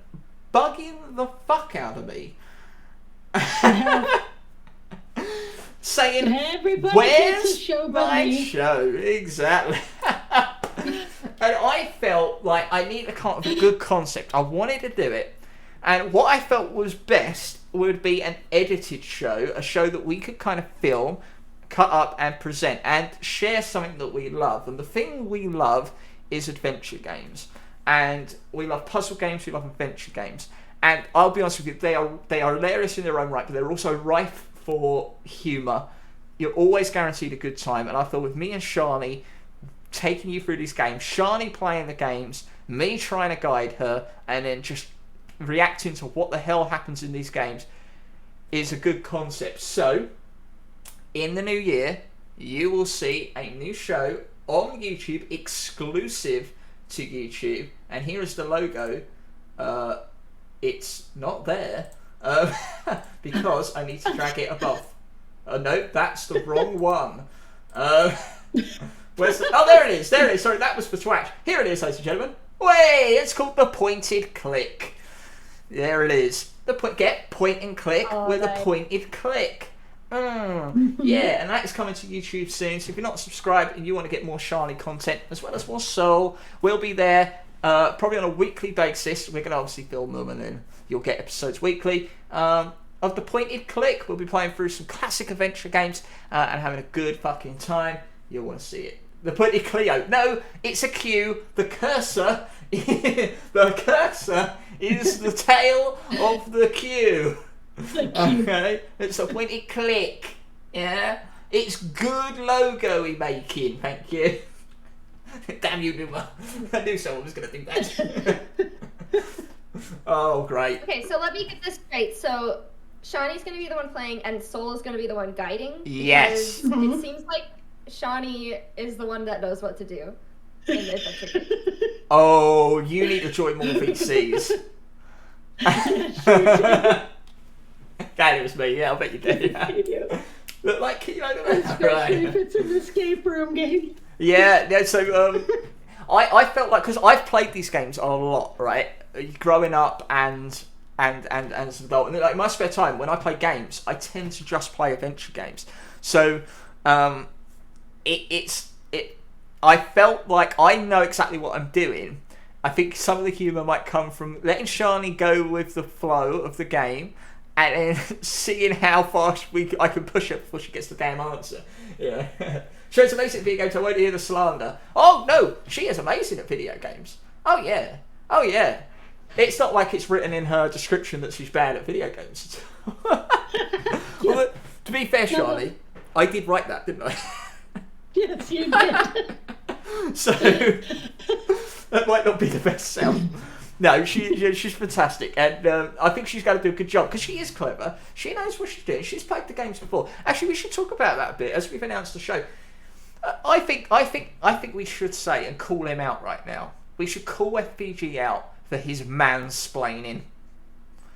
bugging the fuck out of me. Saying, Everybody where's gets a show by my me. show? Exactly. And I felt like I needed to come up with a good concept. I wanted to do it. And what I felt was best would be an edited show, a show that we could kind of film, cut up and present and share something that we love. And the thing we love is adventure games. And we love puzzle games, we love adventure games. And I'll be honest with you, they are hilarious in their own right, but they're also rife for humour. You're always guaranteed a good time. And I thought with me and Shani taking you through these games, Shani playing the games, me trying to guide her, and then just reacting to what the hell happens in these games is a good concept. So, in the new year, you will see a new show on YouTube, exclusive to YouTube. And here is the logo. It's not there because I need to drag it above. No, that's the wrong one. Where's the... Oh, there it is. There it is. Sorry, that was for Twitch. Here it is, ladies and gentlemen. Way! It's called the pointed click. There it is. Get point and click with a pointed click. Yeah, and that is coming to YouTube soon. So if you're not subscribed and you want to get more Shani content as well as more Soul, we'll be there probably on a weekly basis. We're going to obviously film them, and then you'll get episodes weekly. Of the pointed click, we'll be playing through some classic adventure games and having a good fucking time. You'll want to see it. The pointed Clio. No, it's a Q. The cursor, the cursor is the tail of the Q. Okay, it's a pointed click. Yeah, it's good logo-y making. Thank you. Damn you, Numa. I knew someone was going to think that. Oh, great. Okay, so let me get this straight. So Shani's going to be the one playing, and Soul is going to be the one guiding. Yes. Because it seems like Shani is the one that knows what to do in the adventure game. Oh, you need to join more VCs. That was me. Yeah, I'll bet you did. Yeah. Look like Especially if it's an escape room game. Yeah. So I felt like, because I've played these games a lot, right? Growing up and as an adult, and like in my spare time when I play games, I tend to just play adventure games. So I felt like I know exactly what I'm doing. I think some of the humour might come from letting Shani go with the flow of the game, and then seeing how fast I can push her before she gets the damn answer. Yeah. She's amazing at video games. I won't hear the slander. Oh no, she is amazing at video games. Oh yeah. Oh yeah. It's not like it's written in her description that she's bad at video games. Well, to be fair, Shani, I did write that, didn't I? Yes, you did. So that might not be the best sound. No, she's fantastic, and I think she's going to do a good job because she is clever. She knows what she's doing. She's played the games before. Actually, we should talk about that a bit as we've announced the show. I think we should say and call him out right now. We should call FPG out for his mansplaining.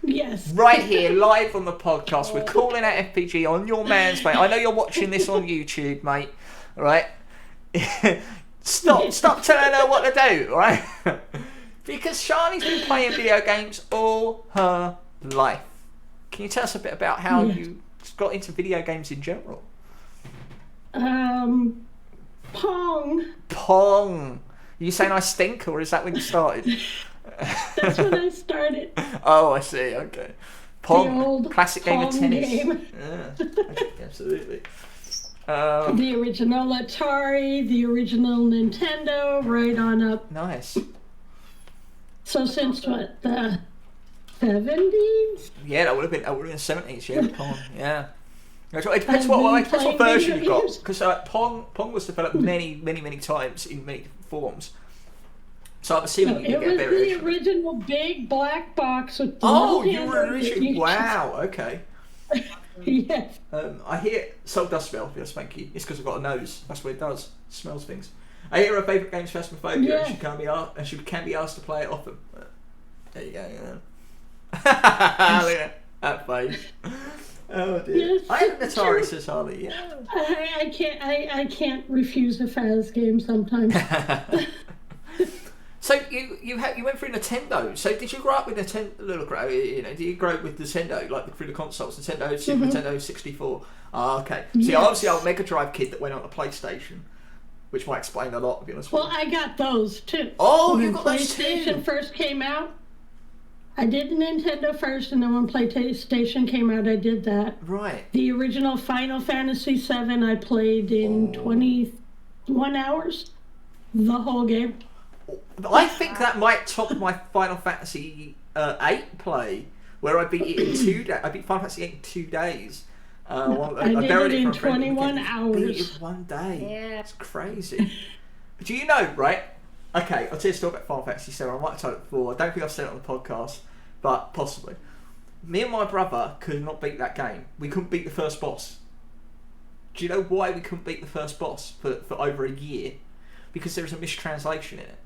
Yes. Right here, live on the podcast, we're calling out FPG on your mansplaining. I know you're watching this on YouTube, mate. All right? Stop telling her what to do, all right? Because Shani's been playing video games all her life. Can you tell us a bit about how you got into video games in general? Pong. Pong. You saying I stink, or is that when you started? That's when I started. Oh, I see. Okay. Pong, The old classic game of Pong tennis. game. Yeah, absolutely. The original Atari, the original Nintendo, right on up. Nice. So since what, the 70s? Yeah, that would have been the 70s. Yeah, Pong. Yeah. It depends what version you got, because Pong was developed many times in many different forms. So I'm assuming you It get a was variation. the original big black box with the Oh, little you were handle originally. that Wow. Okay. Yes. I hear Soul does smell. Yes, thank you. It's because I've got a nose. That's what it does. It smells things. I hear her favourite game's Phasmophobia, Yeah. and she can be asked to play it often. There you go. Yeah. Look at that face. Oh dear. Yes, I have an it's Atari, true. says Harley. Yeah. I can't refuse a Faz game sometimes. So you went through Nintendo. So did you grow up with Nintendo? Did you grow up with Nintendo, like through the consoles? Nintendo, Super Nintendo, 64. Ah, okay. See, I was the old Mega Drive kid that went on the PlayStation, which might explain a lot, to be honest with Well, you. I got those too. Oh, when you got those too. PlayStation first came out, I did Nintendo first, and then when PlayStation came out, I did that. Right. The original Final Fantasy VII I played in 21 hours, the whole game. I think that might top my Final Fantasy 8 play, where I beat it in 2 days. I beat Final Fantasy 8 in 2 days. I did buried it in from a friend 21 beat hours. it 1 day. Yeah. It's crazy. Do you know, right? Okay, I'll tell you a story about Final Fantasy 7. I might have told it before. I don't think I've said it on the podcast, but possibly. Me and my brother could not beat that game. We couldn't beat the first boss. Do you know why we couldn't beat the first boss for over a year? Because there was a mistranslation in it.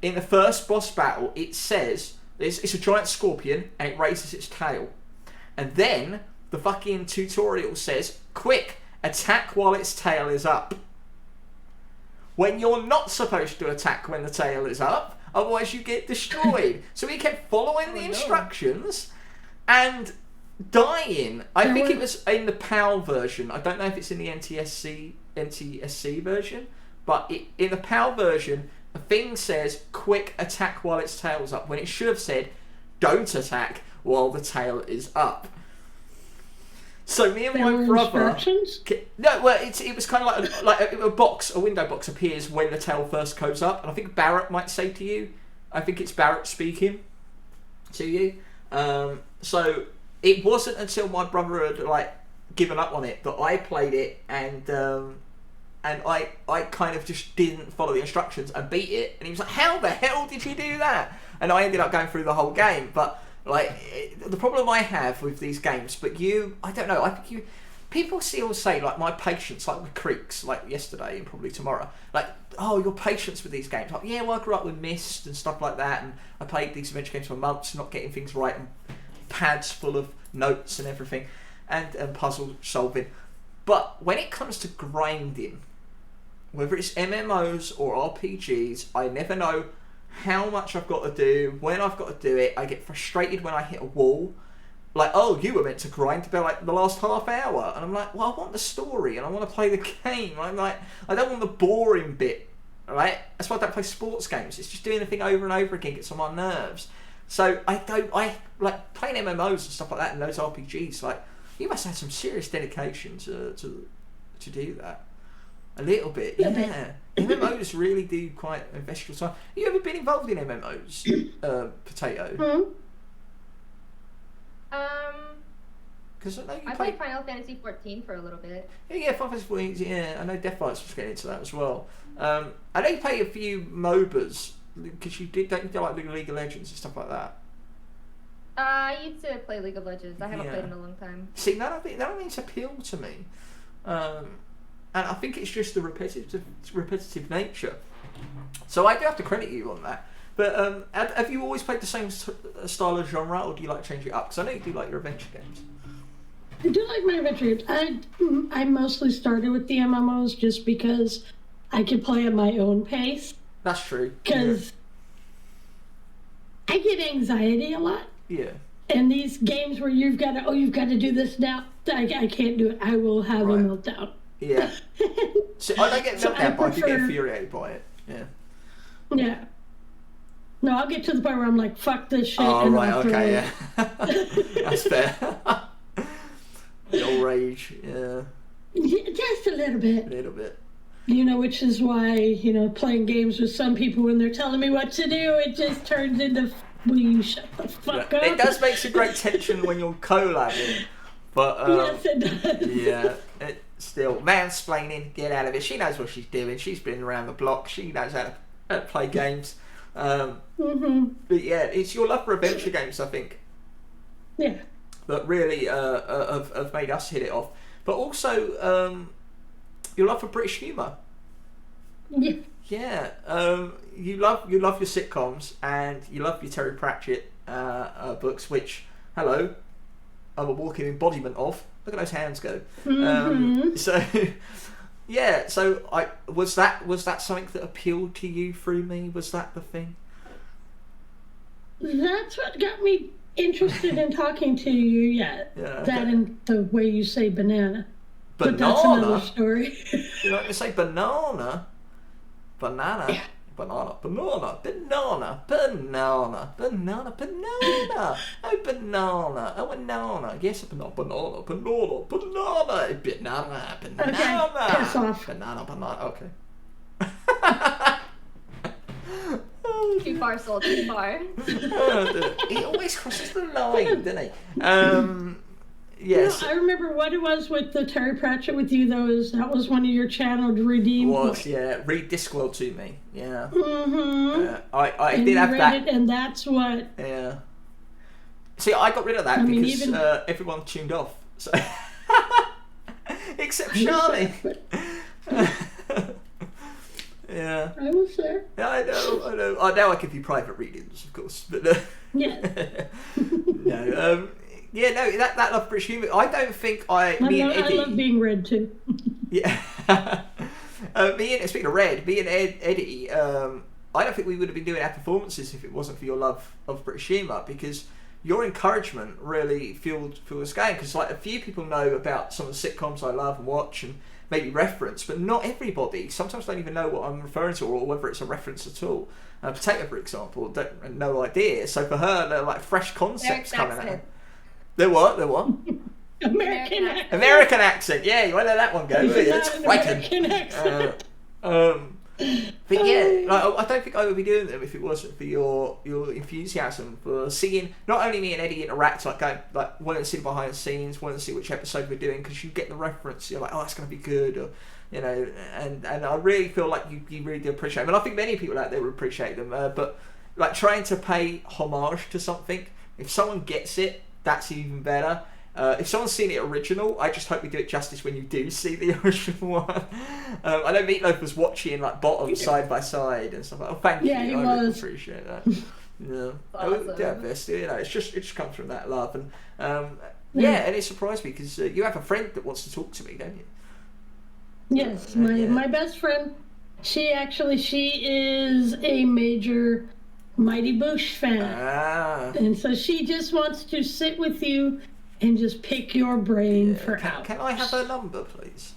In the first boss battle, it says it's a giant scorpion and it raises its tail. And then the fucking tutorial says, quick, attack while its tail is up. When you're not supposed to attack when the tail is up, otherwise you get destroyed. So he kept following the instructions and dying. I think it was in the PAL version. I don't know if it's in the NTSC version, but in the PAL version, the thing says, quick, attack while its tail's up, when it should have said, don't attack while the tail is up. So me and my brother... No, well, it was kind of like a window box appears when the tail first goes up, and I think Barrett might say to you, I think it's Barrett speaking to you. So it wasn't until my brother had given up on it that I played it, and I kind of just didn't follow the instructions and beat it, and he was like, how the hell did you do that? And I ended up going through the whole game. But the problem I have with these games, but I don't know, I think people still say my patience, like with Creeks, like yesterday and probably tomorrow, your patience with these games, yeah, well, I grew up with Myst and stuff like that, and I played these adventure games for months, not getting things right, and pads full of notes and everything, and puzzle solving. But when it comes to grinding, whether it's MMOs or RPGs, I never know how much I've got to do, when I've got to do it. I get frustrated when I hit a wall. You were meant to grind about the last half hour. And I'm like, well, I want the story and I want to play the game. I'm like, I don't want the boring bit, right? That's why I don't play sports games. It's just doing the thing over and over again, gets on my nerves. So I playing MMOs and stuff like that and those RPGs, you must have some serious dedication to do that. A little bit, yeah. MMOs really do quite invest your time. Have you ever been involved in MMOs, Potato? Because I know you I played Final Fantasy 14 for a little bit. Yeah, Final Fantasy 14. Yeah, I know Deathlights was getting into that as well. I know you play a few MOBAs because you do like League of Legends and stuff like that. I used to play League of Legends. I haven't played in a long time. See, that don't mean to appeal to me, and I think it's just the repetitive nature. So I do have to credit you on that. But have you always played the same style of genre, or do you like to change it up? Because I know you do like your adventure games. I do like my adventure games. I mostly started with the MMOs just because I could play at my own pace. That's true. Because I get anxiety a lot. Yeah. And these games where you've got to do this now, I can't do it. I will have a meltdown. Yeah. So I don't get meltdown, but I do get infuriated by it. Yeah. Yeah. No, I'll get to the point where I'm like, fuck this shit. Oh, and right, I'll okay, yeah. That's fair. The old rage, yeah. Just a little bit. A little bit. You know, which is why, playing games with some people when they're telling me what to do, it just turns into, will you shut the fuck up? It does make some great tension when you're collabing, but yes, it does. Yeah, still mansplaining. Get out of it. She knows what she's doing. She's been around the block. She knows how to play games. But yeah, it's your love for adventure games, I think. Yeah. That really have made us hit it off. But also your love for British humour. Yeah. Yeah. You love your sitcoms and you love your Terry Pratchett books, which I'm a walking embodiment of. Look at those hands go. So yeah. So was that something that appealed to you through me? Was that the thing? That's what got me interested in talking to you. Yeah. That and the way you say banana. But that's another story. You like to say banana? Banana? Yeah. Banana. Oh, banana. Oh, banana. Oh, banana. Yes, banana. Okay, piss off. Banana. Okay. Too far, Sol, too far. He always crosses the line, doesn't he? Yes. No, I remember what it was with the Terry Pratchett with you, though, that was one of your channel redeemed. Read Discworld to me. Yeah. I and did have that. It, and that's what. Yeah. See, I got rid of that because everyone tuned off. So except Charlie. Yeah. I was there. Yeah, I know. Now I give you private readings, of course, but yeah. No. Yeah, no, that love for British humour. I don't think I love being read too. Yeah. Speaking of Red, me and Eddie, I don't think we would have been doing our performances if it wasn't for your love of British humour, because your encouragement really fueled us going. Because like a few people know about some of the sitcoms I love and watch and maybe reference, but not everybody. Sometimes don't even know what I'm referring to or whether it's a reference at all. Potato, for example, no idea. So for her, they're like fresh concepts coming out. They're what? American accent. Yeah, you want to let that one go? It's American accent. But yeah, I don't think I would be doing them if it wasn't for your enthusiasm for seeing not only me and Eddie interact, wanting to see the behind the scenes, wanting to see which episode we're doing, because you get the reference. You're like, oh, that's going to be good, or and I really feel like you really do appreciate them, and I think many people out there would appreciate them. But like trying to pay homage to something, if someone gets it, that's even better. If someone's seen it original, I just hope we do it justice when you do see the original one. I know Meatloaf was watching like bottom side by side and stuff like that. Oh, thank you. He I was. really appreciate that. Yeah. Awesome. Yeah, best. It just comes from that love, and and it surprised me because you have a friend that wants to talk to me, don't you? Yes, my best friend. She is a major Mighty Boosh fan, and so she just wants to sit with you and just pick your brain for hours. Can I have her number, please?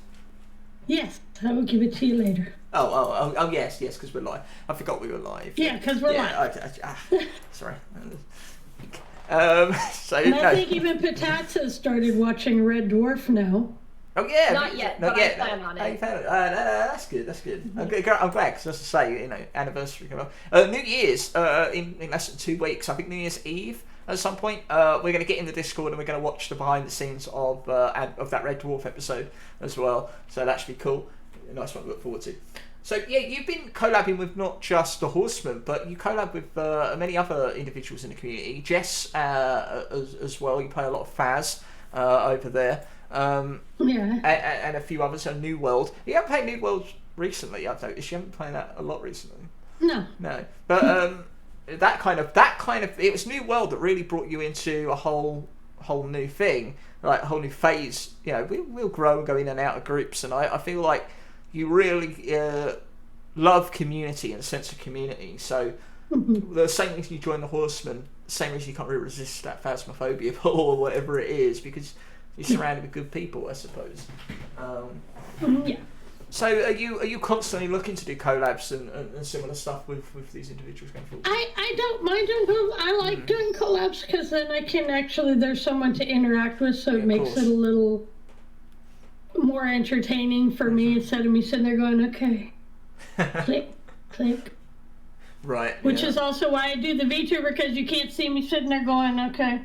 Yes, I will give it to you later. Oh, yes, because we're live. I forgot we were live. Yeah, because we're live. Sorry. And I think even Patata started watching Red Dwarf now. Oh yeah. Not yet, but I plan on it. That's good. I'm glad, because as I say, anniversary coming up. New Year's in less than 2 weeks. I think New Year's Eve. at some point. We're going to get in the Discord and we're going to watch the behind the scenes of that Red Dwarf episode as well. So that should be cool. A nice one to look forward to. So yeah, you've been collabing with not just the Horsemen, but you collab with many other individuals in the community. Jess as well. You play a lot of Faz over there. And a few others. So New World. You haven't played New World recently, I've noticed. You haven't been playing that a lot recently. No. But that kind of it was New World that really brought you into a whole new thing, like a whole new phase. You know, we'll grow and go in and out of groups, and I feel like you really love community and a sense of community. So the same reason you join the Horsemen, same reason you can't really resist that phasmophobia or whatever it is, because you're surrounded with good people, I suppose. Yeah. So are you constantly looking to do collabs and similar stuff with these individuals going forward? I don't mind doing collabs. I like doing collabs because then I can actually, there's someone to interact with, so it makes it a little more entertaining for me instead of me sitting there going, okay, click, click. Right. Which is also why I do the VTuber, because you can't see me sitting there going, okay.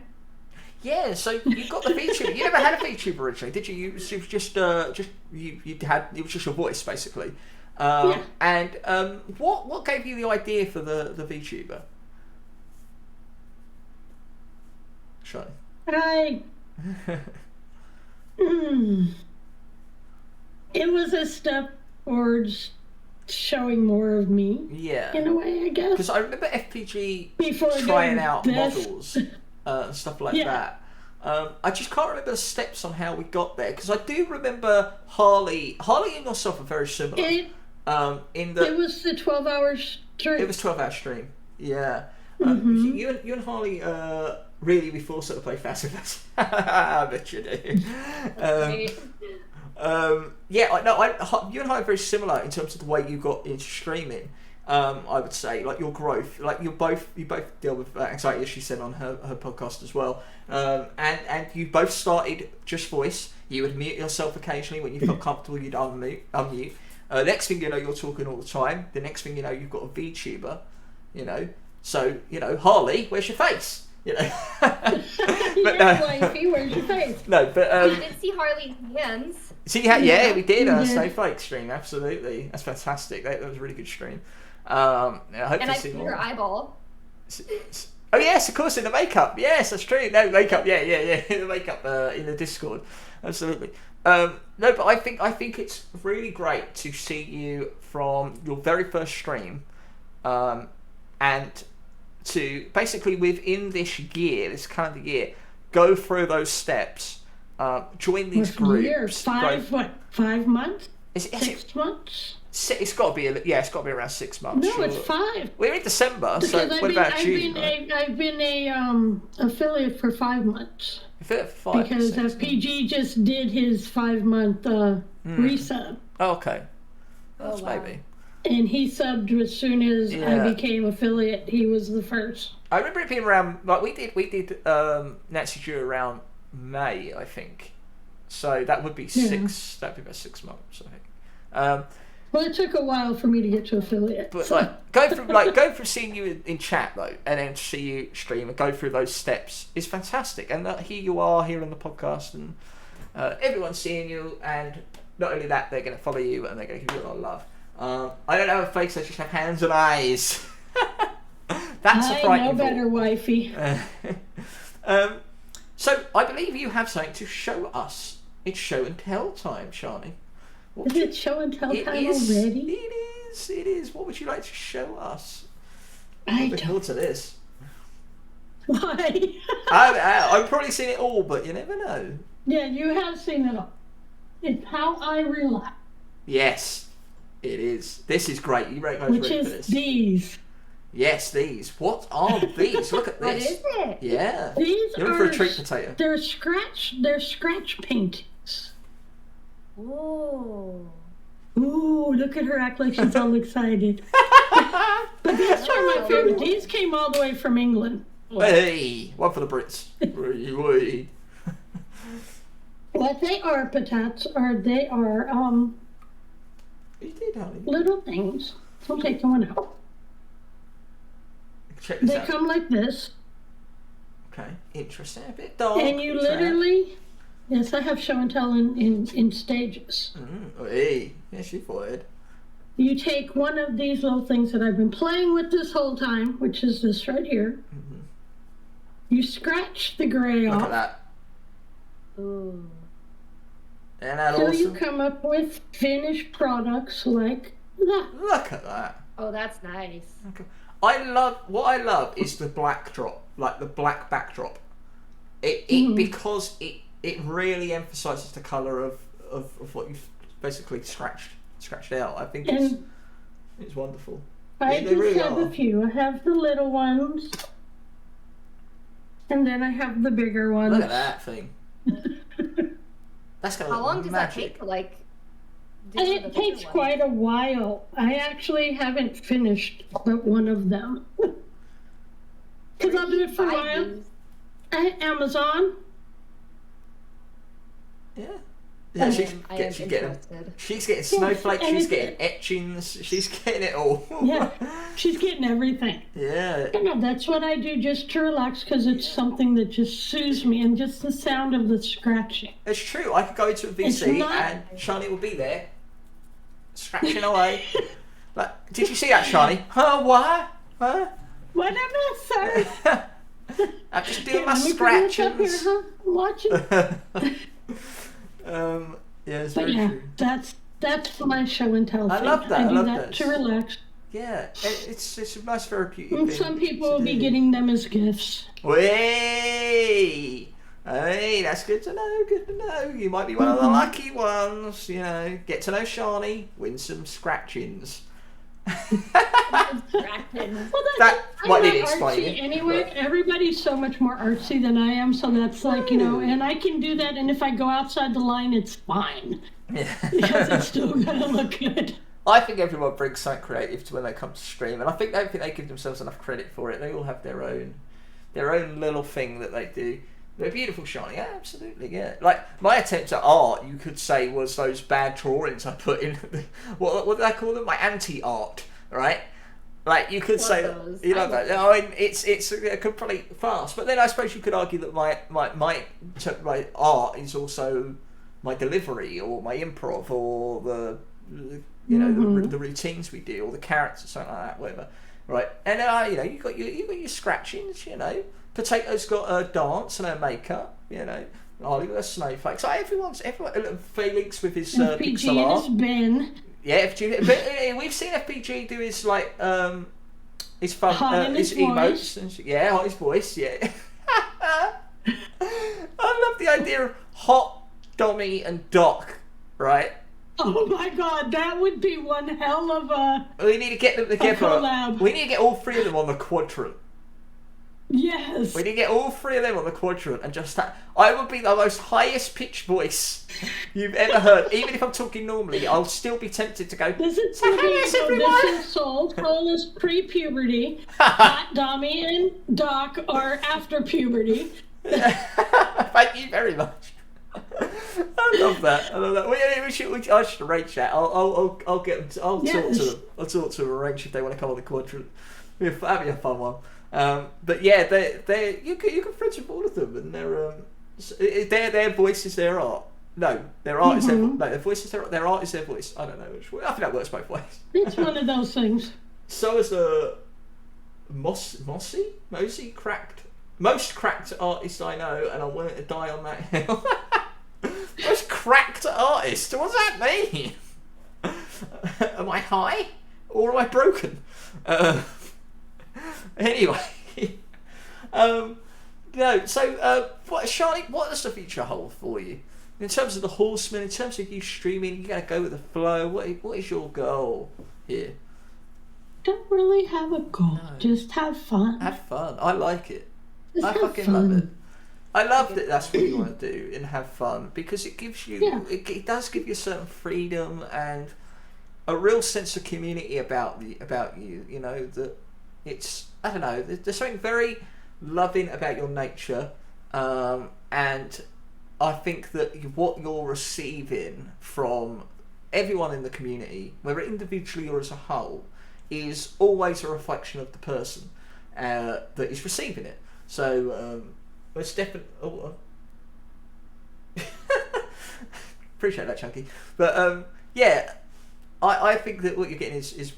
Yeah, so you got the VTuber. You never had a VTuber originally, did you? You was just you had, it was just your voice basically. Yeah. And what gave you the idea for the VTuber? Sure. It was a step towards showing more of me. Yeah. In a way, I guess. Because I remember FPG Before trying out this. models and stuff like that. I just can't remember the steps on how we got there, because I do remember Harley and yourself are very similar. It was the 12-hour stream. It was 12-hour stream. Yeah. You and Harley really before sort of play fast with us. I bet you do. You and Harley are very similar in terms of the way you got into streaming. I would say, like, your growth, like you both deal with anxiety, as she said on her podcast as well, and you both started just voice. You would mute yourself occasionally when you felt comfortable. You'd unmute. Next thing you know, you're talking all the time. The next thing you know, you've got a VTuber. You know, so you know, Harley, where's your face? You know, But wifey, where's your face? No, but we did see Harley's hands. See, yeah, we did a Snowflake stream. Absolutely, that's fantastic. That was a really good stream. I hope and to I see see more. her eyeball. Oh yes, of course, in the makeup. Yes, that's true. No makeup. Yeah. In the makeup in the Discord. Absolutely. No, but I think it's really great to see you from your very first stream, and to basically within this calendar year, go through those steps, join these groups. 5 months? Is it 6 months? It's got to be around 6 months. No, sure. it's 5. We're in December, Because so what about June? I've been a affiliate for 5 months. Affiliate for 5 because FPG just did his 5-month resub. Oh, okay. That's wow. maybe. And he subbed as soon as I became affiliate. He was the first. I remember it being around, like we did Nancy Drew around May, I think. So that would be that'd be about 6 months, I think. Well, it took a while for me to get to affiliate. But go from seeing you in chat though, and then to see you stream and go through those steps is fantastic. And here you are here on the podcast, and everyone's seeing you. And not only that, they're going to follow you and they're going to give you a lot of love. I don't have a face; I just have hands and eyes. That's a frightening I know better, thought. wifey. So I believe you have something to show us. It's show and tell time, Shani. Is it show and tell time already? It is. What would you like to show us? I Look forward to this. Why? I've probably seen it all, but you never know. Yeah, you have seen it all. It's how I relax. Yes, it is. This is great. You guys ready Which for is this? these. Yes, these. What are these? Look at What this. is it? Yeah. These You're looking for a treat potato. They're scratch paintings. Ooh. Ooh, look at her act like she's all excited. But these are my favorite. These came all the way from England. Hey, one for the Brits. Wee. What they are, patates, they are You did, honey. little things. I'll take the one out. Check this They out. come like this. Okay, interesting. A bit dark. And you literally, yes, I have show and tell in stages. Hey, yes, you would. You take one of these little things that I've been playing with this whole time, which is this right here. Mm-hmm. You scratch the gray Look off. at that. Ooh. Isn't that So awesome? you come up with finished products like that. Look at that. Oh, that's nice. Okay. What I love is the black drop, like the black backdrop. Because it really emphasises the colour of what you've basically scratched out. I think it's wonderful. I They just really have are. a few. I have the little ones, and then I have the bigger ones. Look at that thing. That's gonna How look long does that magic. take to like? do And the it bigger takes ones? quite a while. I actually haven't finished but one of them. Because I'll do it for a Buy while. these. At Amazon. Yeah. I Yeah, she's am getting interested. she's getting snowflakes, and she's it- getting etchings, she's getting it all. Yeah, she's getting everything. Yeah. You know, that's what I do just to relax because it's something that just soothes me, and just the sound of the scratching. It's true. I could go into a It's VC not- and Shani will be there, scratching away. Like, did you see that, Shani? Huh? What? Huh? Whatever, sir. I'm just doing my Let me bring this up here, scratchings. huh? Watch it. Yeah, it's But very yeah, true. that's my show and tell I thing. love that, I I do love that that. to relax. Yeah, it's a nice therapeutic And thing. some people to will be do. getting them as gifts. Hey, that's good to know. Good to know. You might be one of the lucky ones. You know, get to know Shani, win some scratchings. Scratching. Well, That I'm might not need explaining. artsy anyway. Everybody's so much more artsy than I am, so that's like, you know, and I can do that, and if I go outside the line, it's fine. Because it's still gonna look good. I think everyone brings something creative to when they come to stream, and I don't think they give themselves enough credit for it. They all have their own little thing that they do. They're beautiful, Shani. Yeah, absolutely, yeah. Like, my attempt at art, you could say, was those bad drawings I put in. What do I call them? My anti-art, right? Like, you could Love say, those. you know, I love that. I mean, it's a complete farce. But then I suppose you could argue that my art is also my delivery, or my improv, or the the routines we do, or the characters, or something like that, whatever. Right? And you know, you got your scratchings, you know. Potato's got her dance and her makeup, you know. Ollie with her snowflakes. So everyone, Felix with his FPG pixel and art. his bin. Yeah, FPG. But we've seen FPG do his like his fun, Hot in his his emotes voice. and shit. Yeah, hot his voice. Yeah. I love the idea of Hot, Dommy, and Doc. Right. Oh my god, that would be one hell of a... We need to get them together. collab. We need to get all three of them on the quadrant. Yes. We need to get all three of them on the quadrant and just that. I would be the most highest pitched voice you've ever heard. Even if I'm talking normally, I'll still be tempted to go. This is "So hello, everyone." This is Soul. Soul is pre-puberty. Hot Dommy and Doc are after puberty. Thank you very much. I love that. I love that. I should arrange that. I'll get them. I'll talk to them. I'll talk to them. Arrange if they want to come on the quadrant. That'd be a fun one. But yeah, they you can friends with all of them, and their voice is their art. No, their art is their voice is their art is their voice. I don't know which way. I think that works both ways. It's one of those things. So is the Mosey most cracked artist I know, and I wanted to die on that hill. Most cracked artist. What does that mean? Am I high or am I broken? Anyway, Shani, what does the future hold for you? In terms of the Horsemen, in terms of you streaming, you gotta go with the flow. What is your goal here? Don't really have a goal. No. Just have fun. Have fun. I like it. Just I have fucking fun. love it. I love that that's what you want to do and have fun, because it gives you, Yeah. it does give you certain freedom and a real sense of community about you. You know, that it's, I don't know, there's something very loving about your nature, and I think that what you're receiving from everyone in the community, whether individually or as a whole, is always a reflection of the person that is receiving it. So Most definitely. Oh, appreciate that, Chunky. But yeah, I think that what you're getting is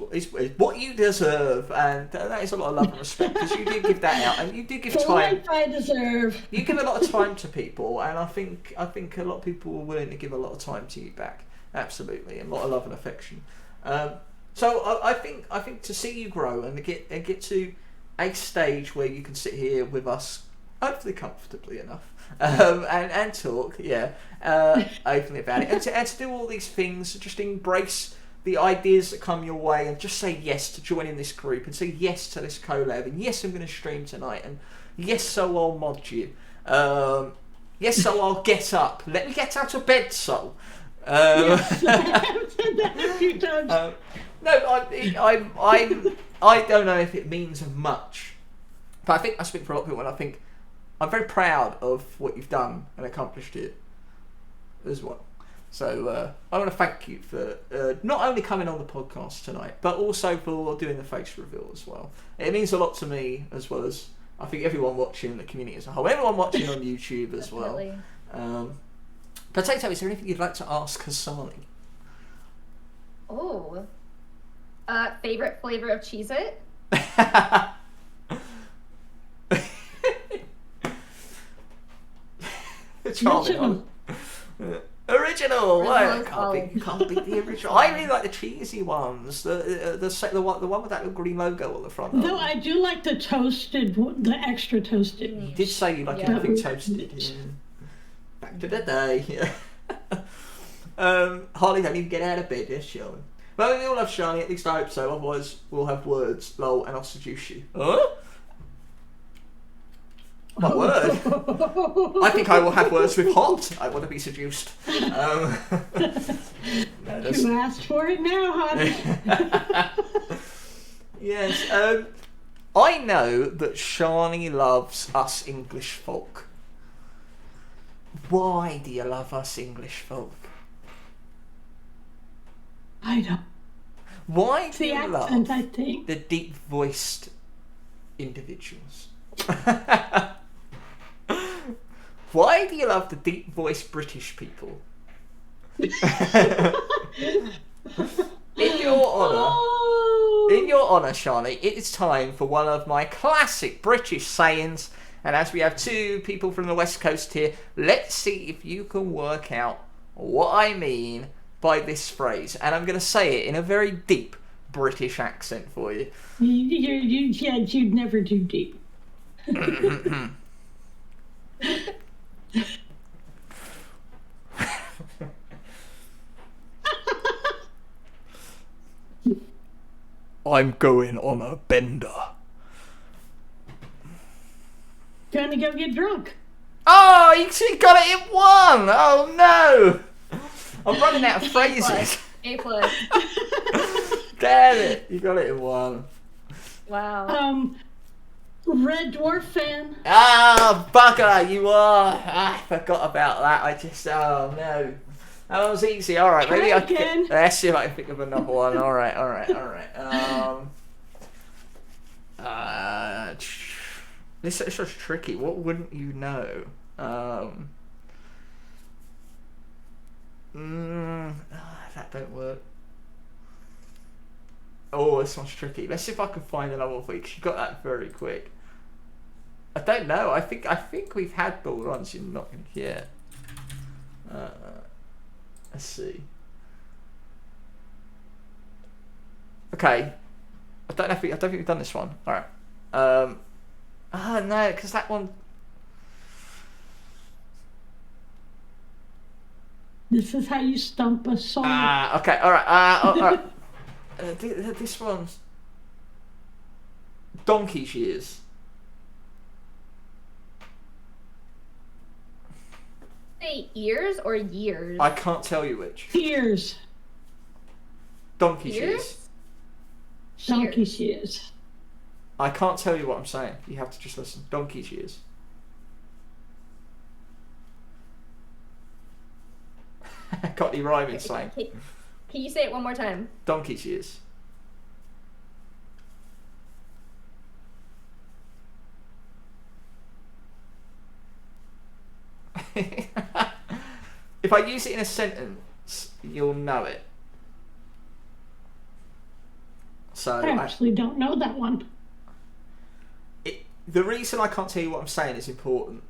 what you deserve, and that is a lot of love and respect, because you do give that out, and you do give The time. life I deserve. You give a lot of time to people, and I think a lot of people are willing to give a lot of time to you back. Absolutely, and a lot of love and affection. So I think to see you grow and get to a stage where you can sit here with us, hopefully comfortably enough, and talk, openly about it, and to do all these things, just embrace the ideas that come your way, and just say yes to joining this group, and say yes to this collab, and yes, I'm going to stream tonight, and yes, so I'll mod you, yes, so I'll get up. Let me get out of bed, Sol. Yes, I've said that a few times. No, I don't know if it means much, but I think I speak for a lot of people, and I think I'm very proud of what you've done and accomplished here as well. So I want to thank you for not only coming on the podcast tonight, but also for doing the face reveal as well. It means a lot to me, as well as I think everyone watching, the community as a whole, everyone watching on YouTube as well. Potato, is there anything you'd like to ask Hasani? Oh. Favorite flavor of Cheez-It? Original. What? Can't beat the original. I really like the cheesy ones. The one with that little green logo on the front. Though I do like the toasted, the extra toasted. You did say you like anything toasted. Yeah. Back to the day. Harley don't even get out of bed, yes, Sean. Well, we all love Shani, at least I hope so, otherwise we'll have words, lol, and I'll seduce you. Huh? What word? I think I will have words with hot. I want to be seduced. No, you asked for it now, honey. Yes, I know that Shani loves us English folk. Why do you love us English folk? I don't. Why do you accent, love I think. the deep-voiced individuals? Why do you love the deep-voiced British people? In your honour, Shani, it is time for one of my classic British sayings. And as we have two people from the West Coast here, let's see if you can work out what I mean by this phrase. And I'm going to say it in a very deep British accent for you. You'd never do deep. I'm going on a bender. Gonna go get drunk. Oh, you got it in one! Oh no! I'm running out of phrases. A+. Damn it! You got it in one. Wow. Red Dwarf fan. Ah, bugger, you are. I forgot about that. Oh no. That was easy. Alright, maybe I can. Let's see if I can think of another one. Alright. This was tricky. What wouldn't you know? That don't work. Oh, this one's tricky. Let's see if I can find another one for you, because you got that very quick. I don't know. I think we've had the ones you're not going to get. Let's see. Okay. I don't think we've done this one. All right. No, because that one. This is how you stump a song. Okay. All right. All right. This one's donkey's years. Say ears or years? I can't tell you which. Ears. Donkey's Ears? years. Donkey's ears. I can't tell you what I'm saying. You have to just listen. Donkey's years. Got any rhyming slang? Can you say it one more time? Donkey's years. If I use it in a sentence, you'll know it. So I actually don't know that one. The reason I can't tell you what I'm saying is important.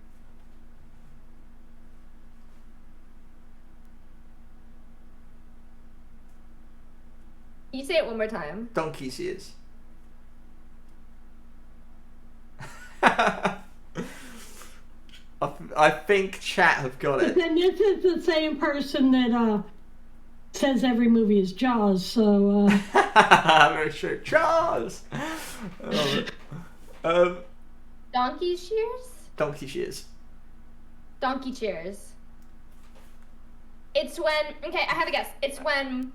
You say it one more time. Donkey's ears. I think chat have got But it. then this is the same person that says every movie is Jaws, so... Very true. Jaws! Donkey shears? Donkey shears. Donkey cheers. It's when, okay, I have a guess. It's when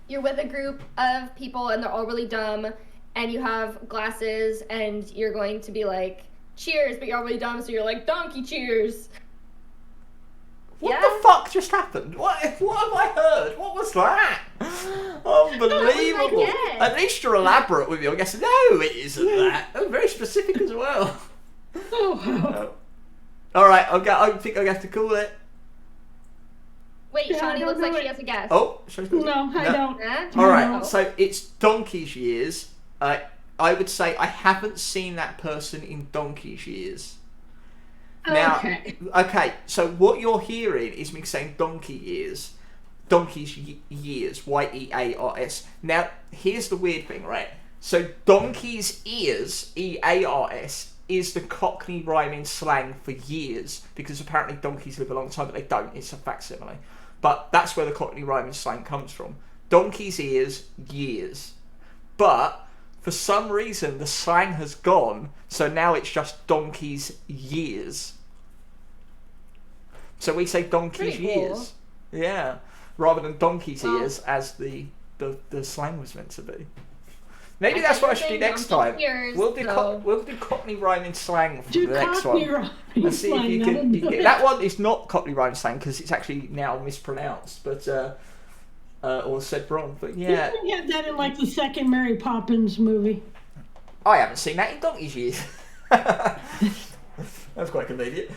you're with a group of people and they're all really dumb and you have glasses and you're going to be like, cheers, but you're all really dumb, so you're like, donkey cheers. What the fuck just happened? What have I heard? What was that? Unbelievable. guess? At least you're elaborate with your guess. No, it isn't that. Oh, very specific as well. Oh, Alright, I think I have to call it. Wait, Yeah, I Shawnee don't looks know like she it. has a guess. Oh, should I call it? no, I don't. Huh? Alright, No. so it's donkey's years. I would say I haven't seen that person in donkey's years. Now, Okay. so what you're hearing is me saying donkey years. Donkey's years, Y-E-A-R-S. Now, here's the weird thing, right? So donkey's ears, E-A-R-S, is the Cockney rhyming slang for years, because apparently donkeys live a long time, but they don't. It's a facsimile. But that's where the Cockney rhyming slang comes from. Donkey's ears, years. But for some reason, the slang has gone, so now it's just donkey's years. So we say donkey's Pretty cool. years. Yeah. Rather than donkey's Well- ears, as the slang was meant to be. Maybe I that's thought what I you should were do saying next donkey time. ears, We'll do so- we'll do Cockney rhyming slang for Do the next Cockney one. rhyming And see if you slang, can that'll do get it. that one. Is not Cockney rhyming slang because it's actually now mispronounced, but or said wrong. But yeah, You can get that in like the second Mary Poppins movie. I haven't seen that in donkey's years. That's quite convenient.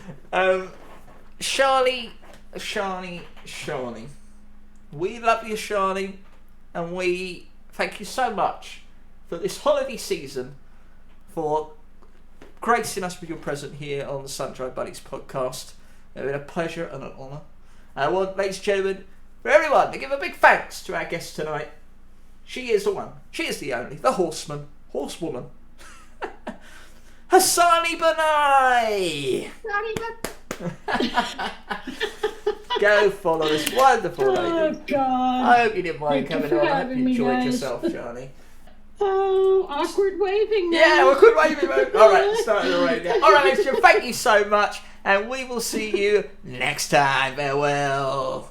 Shawnee. We love you, Shawnee, and we thank you so much for this holiday season, for gracing us with your presence here on the Sun-Dried Bunnies podcast. It's been a pleasure and an honour. I want, ladies and gentlemen, for everyone to give a big thanks to our guest tonight. She is the one, she is the only, the horsewoman, Hassani Banai! Shawnee, but Go follow this wonderful lady. Oh, God. I hope you didn't mind Thank you coming for on. I hope having you me, enjoyed guys. yourself, Johnny. Oh, awkward waving now. Yeah, we're good waving. Alright, starting the right now. Alright, ladies and gentlemen, thank you so much, and we will see you next time. Farewell.